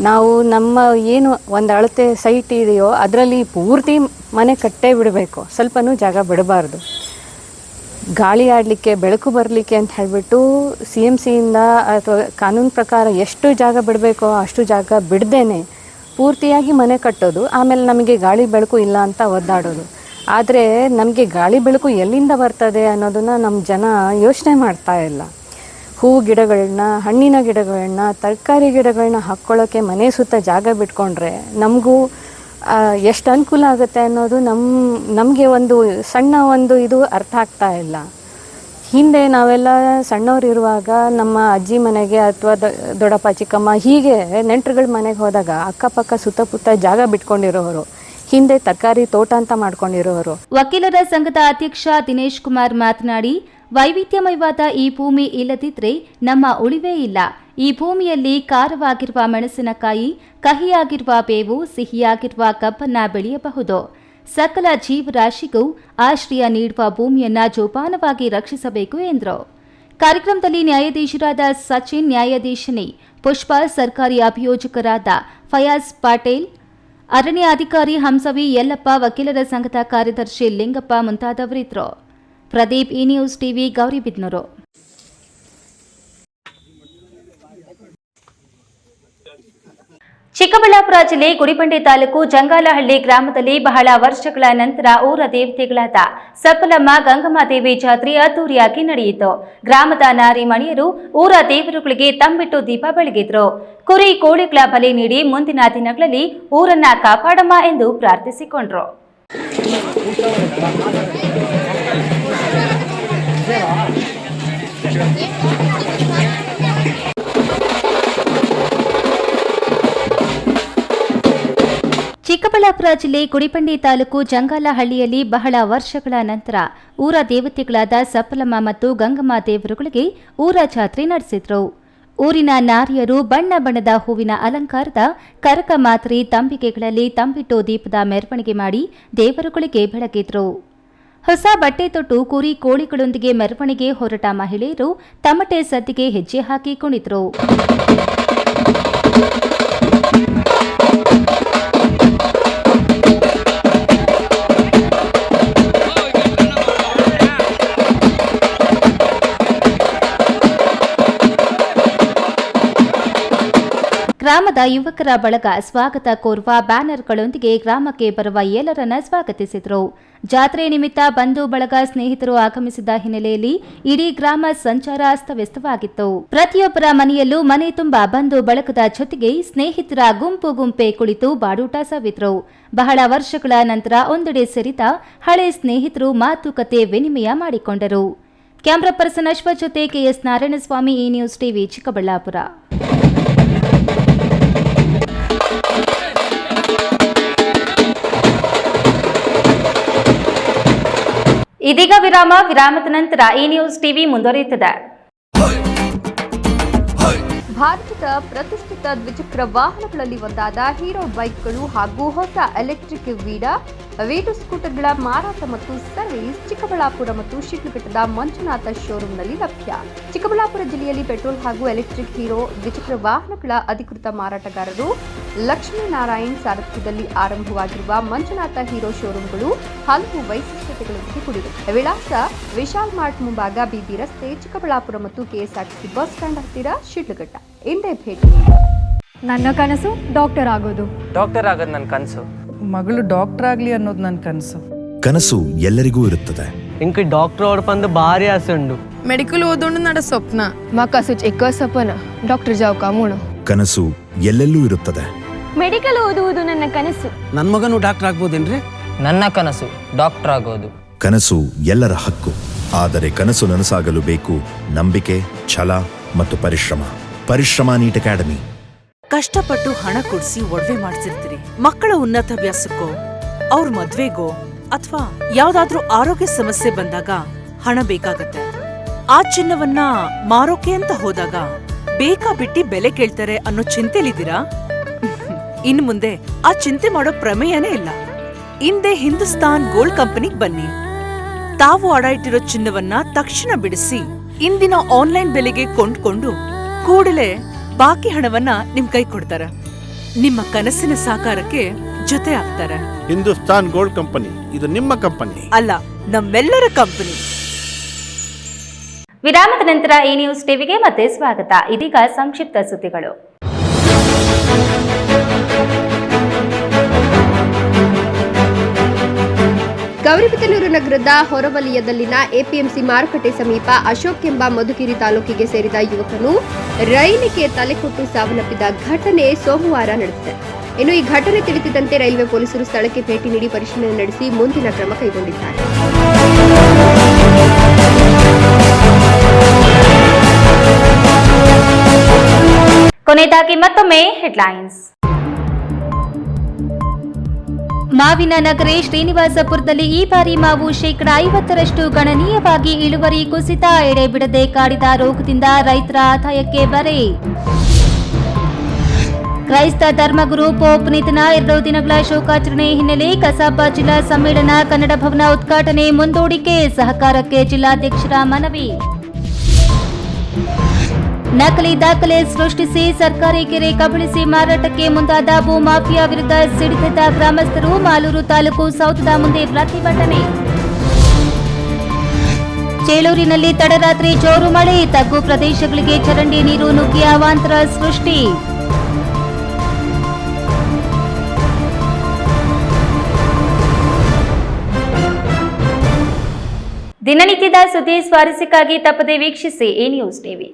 ನಾವು ನಮ್ಮ ಏನು ಒಂದು ಅಳತೆ ಸೈಟ್ ಇದೆಯೋ ಅದರಲ್ಲಿ ಪೂರ್ತಿ ಮನೆ ಕಟ್ಟೇ ಬಿಡಬೇಕು, ಸ್ವಲ್ಪನೂ ಜಾಗ ಬಿಡಬಾರ್ದು. ಗಾಳಿ ಆಡಲಿಕ್ಕೆ, ಬೆಳಕು ಬರಲಿಕ್ಕೆ ಅಂತ ಹೇಳಿಬಿಟ್ಟು CMCಯಿಂದ ಅಥವಾ ಕಾನೂನು ಪ್ರಕಾರ ಎಷ್ಟು ಜಾಗ ಬಿಡಬೇಕೋ ಅಷ್ಟು ಜಾಗ ಬಿಡದೇನೆ ಪೂರ್ತಿಯಾಗಿ ಮನೆ ಕಟ್ಟೋದು, ಆಮೇಲೆ ನಮಗೆ ಗಾಳಿ ಬೆಳಕು ಇಲ್ಲ ಅಂತ ಒದ್ದಾಡೋದು. ಆದರೆ ನಮಗೆ ಗಾಳಿ ಬೆಳಕು ಎಲ್ಲಿಂದ ಬರ್ತದೆ ಅನ್ನೋದನ್ನು ನಮ್ಮ ಜನ ಯೋಚನೆ ಮಾಡ್ತಾ ಇಲ್ಲ. ಹೂ ಗಿಡಗಳನ್ನ, ಹಣ್ಣಿನ ಗಿಡಗಳನ್ನ, ತರಕಾರಿ ಗಿಡಗಳನ್ನ ಹಾಕ್ಕೊಳ್ಳೋಕ್ಕೆ ಮನೆ ಸುತ್ತ ಜಾಗ ಬಿಟ್ಕೊಂಡ್ರೆ ನಮಗೂ ಎಷ್ಟು ಅನುಕೂಲ ಆಗುತ್ತೆ ಅನ್ನೋದು ನಮಗೆ ಸಣ್ಣ ಇದು ಅರ್ಥ ಆಗ್ತಾ ಇಲ್ಲ. ಹಿಂದೆ ನಾವೆಲ್ಲ ಸಣ್ಣವರಿರುವಾಗ ನಮ್ಮ ಅಜ್ಜಿ ಮನೆಗೆ ಅಥವಾ ದೊಡ್ಡಪ್ಪ ಚಿಕ್ಕಮ್ಮ ಹೀಗೆ ನೆಂಟರುಗಳ ಮನೆಗೆ ಹೋದಾಗ ಅಕ್ಕಪಕ್ಕ ಸುತ್ತಮುತ್ತ ಜಾಗ ಬಿಟ್ಕೊಂಡಿರೋರು, ಹಿಂದೆ ತರಕಾರಿ ತೋಟ ಅಂತ ಮಾಡ್ಕೊಂಡಿರೋರು. ವಕೀಲರ ಸಂಘದ ಅಧ್ಯಕ್ಷ ದಿನೇಶ್ ಕುಮಾರ್ ಮಾತನಾಡಿ, ವೈವಿಧ್ಯಮಯವಾದ ಈ ಭೂಮಿ ಇಲ್ಲದಿದ್ರೆ ನಮ್ಮ ಉಳಿವೇ ಇಲ್ಲ. ಈ ಭೂಮಿಯಲ್ಲಿ ಖಾರವಾಗಿರುವ ಮೆಣಸಿನಕಾಯಿ, ಕಹಿಯಾಗಿರುವ ಬೇವು, ಸಿಹಿಯಾಗಿರುವ ಕಬ್ಬನ್ನ ಬೆಳೆಯಬಹುದು. ಸಕಲ ಜೀವರಾಶಿಗೂ ಆಶ್ರಯ ನೀಡುವ ಭೂಮಿಯನ್ನ ಜೋಪಾನವಾಗಿ ರಕ್ಷಿಸಬೇಕು ಎಂದರು. ಕಾರ್ಯಕ್ರಮದಲ್ಲಿ ನ್ಯಾಯಾಧೀಶರಾದ ಸಚಿನ್, ನ್ಯಾಯಾಧೀಶನಿ ಪುಷ್ಪ, ಸರ್ಕಾರಿ ಅಭಿಯೋಜಕರಾದ ಫಯಾಜ್ ಪಾಟೇಲ್, ಅರಣ್ಯ ಅಧಿಕಾರಿ ಹಂಸವಿ, ಯಲ್ಲಪ್ಪ, ವಕೀಲರ ಸಂಘದ ಕಾರ್ಯದರ್ಶಿ ಲಿಂಗಪ್ಪ ಮುಂತಾದವರಿದ್ದರು. ಪ್ರದೀಪ್, ಈ ನ್ಯೂಸ್ ಟಿವಿ, ಗೌರಿಬಿದನೂರು. ಚಿಕ್ಕಬಳ್ಳಾಪುರ ಜಿಲ್ಲೆ ಗುಡಿಬಂಡೆ ತಾಲೂಕು ಜಂಗಾಲಹಳ್ಳಿ ಗ್ರಾಮದಲ್ಲಿ ಬಹಳ ವರ್ಷಗಳ ನಂತರ ಊರ ದೇವತೆಗಳಾದ ಸಪ್ಪಲಮ್ಮ, ಗಂಗಮ್ಮದೇವಿ ಜಾತ್ರೆ ಅದ್ದೂರಿಯಾಗಿ ನಡೆಯಿತು. ಗ್ರಾಮದ ನಾರಿ ಮಣಿಯರು ಊರ ದೇವರುಗಳಿಗೆ ತಂಬಿಟ್ಟು ದೀಪ ಬೆಳಗಿದ್ರು. ಕುರಿ ಕೋಳಿಗಳ ಬಲಿ ನೀಡಿ ಮುಂದಿನ ದಿನಗಳಲ್ಲಿ ಊರನ್ನ ಕಾಪಾಡಮ್ಮ ಎಂದು ಪ್ರಾರ್ಥಿಸಿಕೊಂಡ್ರು. ಚಿಕ್ಕಬಳ್ಳಾಪುರ ಜಿಲ್ಲೆ ಗುಡಿಬಂಡೆ ತಾಲೂಕು ಜಂಗಾಲಹಳ್ಳಿಯಲ್ಲಿ ಬಹಳ ವರ್ಷಗಳ ನಂತರ ಊರ ದೇವತೆಗಳಾದ ಸಪ್ಪಲಮ್ಮ ಮತ್ತು ಗಂಗಮ್ಮ ದೇವರುಗಳಿಗೆ ಊರ ಜಾತ್ರೆ ನಡೆಸಿದ್ರು. ಊರಿನ ನಾರಿಯರು ಬಣ್ಣ ಬಣ್ಣದ ಹೂವಿನ ಅಲಂಕಾರದ ಕರಕ ಮಾತ್ರೆ ತಂಬಿಗೆಗಳಲ್ಲಿ ತಂಬಿಟ್ಟು ದೀಪದ ಮೆರವಣಿಗೆ ಮಾಡಿ ದೇವರುಗಳಿಗೆ ಬೆಳಗಿದ್ರು. ಹೊಸ ಬಟ್ಟೆ ತೊಟ್ಟು ಕುರಿ ಕೋಳಿಗಳೊಂದಿಗೆ ಮೆರವಣಿಗೆ ಹೊರಟ ಮಹಿಳೆಯರು ತಮಟೆ ಸದ್ದಿಗೆ ಹೆಜ್ಜೆ ಹಾಕಿ ಕುಣಿದ್ರು. ಗ್ರಾಮದ ಯುವಕರ ಬಳಗ ಸ್ವಾಗತ ಕೋರುವ ಬ್ಯಾನರ್ಗಳೊಂದಿಗೆ ಗ್ರಾಮಕ್ಕೆ ಬರುವ ಎಲ್ಲರನ್ನ ಸ್ವಾಗತಿಸಿದರು. ಜಾತ್ರೆ ನಿಮಿತ್ತ ಬಂಧು ಬಳಗ ಸ್ನೇಹಿತರು ಆಗಮಿಸಿದ ಹಿನ್ನೆಲೆಯಲ್ಲಿ ಇಡೀ ಗ್ರಾಮ ಸಂಚಾರ ಅಸ್ತವ್ಯಸ್ತವಾಗಿತ್ತು. ಪ್ರತಿಯೊಬ್ಬರ ಮನೆಯಲ್ಲೂ ಮನೆ ತುಂಬಾ ಬಂಧು ಬಳಗದ ಜೊತೆಗೆ ಸ್ನೇಹಿತರ ಗುಂಪು ಗುಂಪೆ ಕುಳಿತು ಬಾಡೂಟ ಸವಿದ್ರು. ಬಹಳ ವರ್ಷಗಳ ನಂತರ ಒಂದೆಡೆ ಸೇರಿದ ಹಳೆ ಸ್ನೇಹಿತರು ಮಾತುಕತೆ ವಿನಿಮಯ ಮಾಡಿಕೊಂಡರು. ಕ್ಯಾಮರಾ ಪರ್ಸನ್ ಅಶ್ವಥ್ ಜೊತೆ ಕೆಎಸ್ ನಾರಾಯಣಸ್ವಾಮಿ, ಈ ನ್ಯೂಸ್ ಟಿವಿ, ಚಿಕ್ಕಬಳ್ಳಾಪುರ. ಇದೀಗ ವಿರಾಮದ ನಂತರ ಈ ನ್ಯೂಸ್ ಟಿವಿ ಮುಂದುವರಿಯುತ್ತದೆ. ಭಾರತದ ಪ್ರತಿಷ್ಠಿತ ದ್ವಿಚಕ್ರ ವಾಹನಗಳಲ್ಲಿ ಒಂದಾದ ಹೀರೋ ಬೈಕ್ಗಳು ಹಾಗೂ ಹೊಸ ಎಲೆಕ್ಟ್ರಿಕ್ ವೀಡು ಸ್ಕೂಟರ್ಗಳ ಮಾರಾಟ ಮತ್ತು ಸರ್ವಿಸ್ ಚಿಕ್ಕಬಳ್ಳಾಪುರ ಮತ್ತು ಶಿಡ್ಲಘಟ್ಟದ ಮಂಜುನಾಥ ಶೋರೂಮ್ನಲ್ಲಿ ಲಭ್ಯ. ಚಿಕ್ಕಬಳ್ಳಾಪುರ ಜಿಲ್ಲೆಯಲ್ಲಿ ಪೆಟ್ರೋಲ್ ಹಾಗೂ ಎಲೆಕ್ಟ್ರಿಕ್ ಹೀರೋ ದ್ವಿಚಕ್ರ ವಾಹನಗಳ ಅಧಿಕೃತ ಮಾರಾಟಗಾರರು ಲಕ್ಷ್ಮೀನಾರಾಯಣ್ ಸಾರಥ್ಯದಲ್ಲಿ ಆರಂಭವಾಗಿರುವ ಮಂಜುನಾಥ ಹೀರೋ ಶೋರೂಮ್ಗಳು ಹಲವು ವೈಶಿಷ್ಟ್ಯತೆಗಳೊಂದಿಗೆ ಕೂಡಿವೆ. ವಿಳಾಸ ವಿಶಾಲ್ ಮಾರ್ಟ್ ಮುಂಭಾಗ, ಬಿಬಿ ರಸ್ತೆ, ಚಿಕ್ಕಬಳ್ಳಾಪುರ ಮತ್ತು ಕೆಎಸ್ಆರ್ಟಿಸಿ ಬಸ್ ಸ್ಟ್ಯಾಂಡ್ ಹತ್ತಿರ, ಶಿಡ್ಲಘಟ್ಟ. ಇಂದೇ ಭೇಟಿ. ನನ್ನ ಕನಸು ಡಾಕ್ಟರ್ ಆಗೋದು. ಡಾಕ್ಟರ್ ಆಗೋದು ನನ್ನ ಕನಸು. ಮಗಳು ಡಾಕ್ಟರ್ ಆಗಲಿ ಅನ್ನೋದು ನನ್ನ ಕನಸು. ಕನಸು ಎಲ್ಲರಿಗೂ ಇರುತ್ತದೆ. ಇಂಕ ಡಾಕ್ಟರ್ ಓಡ್ಪಂದು ಭಾರಿ ಆಸೆ ಉಂಡು. ಮೆಡಿಕಲ್ ಓದೋಣ ನಡ ಸ್ವಪ್ನ. ಮಾಕಾಸು ಎಕ್ಕ ಸಪನ ಡಾಕ್ಟರ್ ಜಾವ್ ಕಾಮೂಣ. ಕನಸು ಎಲ್ಲೆಲ್ಲೂ ಇರುತ್ತದೆ. ಮೆಡಿಕಲ್ ಓದುವುದು ನನ್ನ ಕನಸು. ನನ್ನ ಮಗನು ಡಾಕ್ಟರ್ ಆಗ್ಬೋದೇನ್ರಿ? ನನ್ನ ಕನಸು ಡಾಕ್ಟರ್ ಆಗೋದು. ಕನಸು ಎಲ್ಲರ ಹಕ್ಕು. ಆದರೆ ಕನಸು ನನಸಾಗಲು ಬೇಕು ನಂಬಿಕೆ, ಛಲ ಮತ್ತು ಪರಿಶ್ರಮ ನೀಟ್ ಅಕಾಡೆಮಿ. ಕಷ್ಟಪಟ್ಟು ಹಣ ಕೊಡಿಸಿ ಒಡವೆ ಮಾಡಿಸಿರ್ತೀರಿ. ಮಕ್ಕಳ ಉನ್ನತ ವ್ಯಾಸಕ್ಕೋ, ಅವ್ರ ಮದ್ವೆಗೋ ಅಥವಾ ಯಾವ್ದಾದ್ರೂ ಆರೋಗ್ಯ ಸಮಸ್ಯೆ ಬಂದಾಗ ಹಣ ಬೇಕಾಗತ್ತೆ. ಆ ಚಿನ್ನವನ್ನ ಮಾರೋಕೆ ಅಂತ ಹೋದಾಗ ಬೇಕಾಬಿಟ್ಟಿ ಬೆಲೆ ಕೇಳ್ತಾರೆ ಅನ್ನೋ ಚಿಂತೆಲಿದ್ದೀರಾ? ಇನ್ನು ಮುಂದೆ ಆ ಚಿಂತೆ ಮಾಡೋ ಪ್ರಮೇಯನೇ ಇಲ್ಲ. ಹಿಂದೆ ಹಿಂದೂಸ್ತಾನ್ ಗೋಲ್ಡ್ ಕಂಪನಿಗೆ ಬನ್ನಿ. ತಾವು ಅಡ ಇಟ್ಟಿರೋ ಚಿನ್ನವನ್ನ ತಕ್ಷಣ ಬಿಡಿಸಿ ಇಂದಿನ ಆನ್ಲೈನ್ ಬೆಲೆಗೆ ಕೊಂಡ್ಕೊಂಡು ಕೂಡಲೇ ಬಾಕಿ ಹಣವನ್ನ ನಿಮ್ ಕೈ ಕೊಡ್ತಾರ. ನಿಮ್ಮ ಕನಸಿನ ಸಾಕಾರಕ್ಕೆ ಜೊತೆ ಆಗ್ತಾರೆ. ಹಿಂದೂಸ್ತಾನ್ ಗೋಲ್ಡ್ ಕಂಪನಿ, ಇದು ನಿಮ್ಮ ಕಂಪನಿ ಅಲ್ಲ, ನಮ್ಮೆಲ್ಲರ ಕಂಪನಿ. ವಿರಾಮದ ನಂತರ ಈ ನ್ಯೂಸ್ ಟಿವಿಗೆ ಮತ್ತೆ ಸ್ವಾಗತ. ಇದೀಗ ಸಂಕ್ಷಿಪ್ತ ಸುದ್ದಿಗಳು. ಗೌರಿಬಿದನೂರು ನಗರದ ಹೊರವಲಯದಲ್ಲಿನ ಎಪಿಎಂಸಿ ಮಾರುಕಟ್ಟೆ ಸಮೀಪ ಅಶೋಕ್ ಎಂಬ ಮಧುಗಿರಿ ತಾಲೂಕಿಗೆ ಸೇರಿದ ಯುವಕನು ರೈಲಿಗೆ ತಲೆಕೊಟ್ಟು ಸಾವನ್ನಪ್ಪಿದ ಘಟನೆ ಸೋಮವಾರ ನಡೆದಿದೆ. ಇನ್ನು ಈ ಘಟನೆ ತಿಳಿಸಿದಂತೆ ರೈಲ್ವೆ ಪೊಲೀಸರು ಸ್ಥಳಕ್ಕೆ ಭೇಟಿ ನೀಡಿ ಪರಿಶೀಲನೆ ನಡೆಸಿ ಮುಂದಿನ ಕ್ರಮ ಕೈಗೊಂಡಿದ್ದಾರೆ. ಕೊನೆಯದಾಗಿ ಮತ್ತೊಮ್ಮೆ ಹೆಡ್ಲೈನ್ಸ್. ಮಾವಿನ ನಗರೆ ಶ್ರೀನಿವಾಸಪುರದಲ್ಲಿ ಈ ಬಾರಿ ಮಾವು 50% ಗಣನೀಯವಾಗಿ ಇಳುವರಿ ಕುಸಿತ. ಎಡೆ ಬಿಡದೆ ಕಾಡಿದ ರೋಗದಿಂದ ರೈತರ ಆದಾಯಕ್ಕೆ ಬರೆ. ಕ್ರೈಸ್ತ ಧರ್ಮಗುರು ಪೋಪ್ ನಿಧನ, 2 ದಿನಗಳ ಶೋಕಾಚರಣೆ ಹಿನ್ನೆಲೆ ಕಸಾಪ ಜಿಲ್ಲಾ ಸಮ್ಮೇಳನ ಕನ್ನಡ ಭವನ ಉದ್ಘಾಟನೆ ಮುಂದೂಡಿಕೆ. ಸಹಕಾರಕ್ಕೆ ಜಿಲ್ಲಾಧ್ಯಕ್ಷರ ಮನವಿ. ನಕಲಿ ದಾಖಲೆ ಸೃಷ್ಟಿಸಿ ಸರ್ಕಾರಿ ಕೆರೆ ಕಬಳಿಸಿ ಮಾರಾಟಕ್ಕೆ ಮುಂದಾದ ಭೂ ಮಾಫಿಯಾ ವಿರುದ್ಧ ಸಿಡಿದ ಗ್ರಾಮಸ್ಥರು. ಮಾಲೂರು ತಾಲೂಕು ಸೌಧದ ಮುಂದೆ ಪ್ರತಿಭಟನೆ. ಚೇಳೂರಿನಲ್ಲಿ ತಡರಾತ್ರಿ ಜೋರು ಮಳೆ, ತಗ್ಗು ಪ್ರದೇಶಗಳಿಗೆ ಚರಂಡಿ ನೀರು ನುಗ್ಗಿ ಅವಾಂತರ ಸೃಷ್ಟಿ. ದಿನನಿತ್ಯದ ಸುದ್ದಿ ಸ್ವಾರಸ್ಯಕ್ಕಾಗಿ ತಪ್ಪದೆ ವೀಕ್ಷಿಸಿ ಈ ನ್ಯೂಸ್ ಟಿವಿ.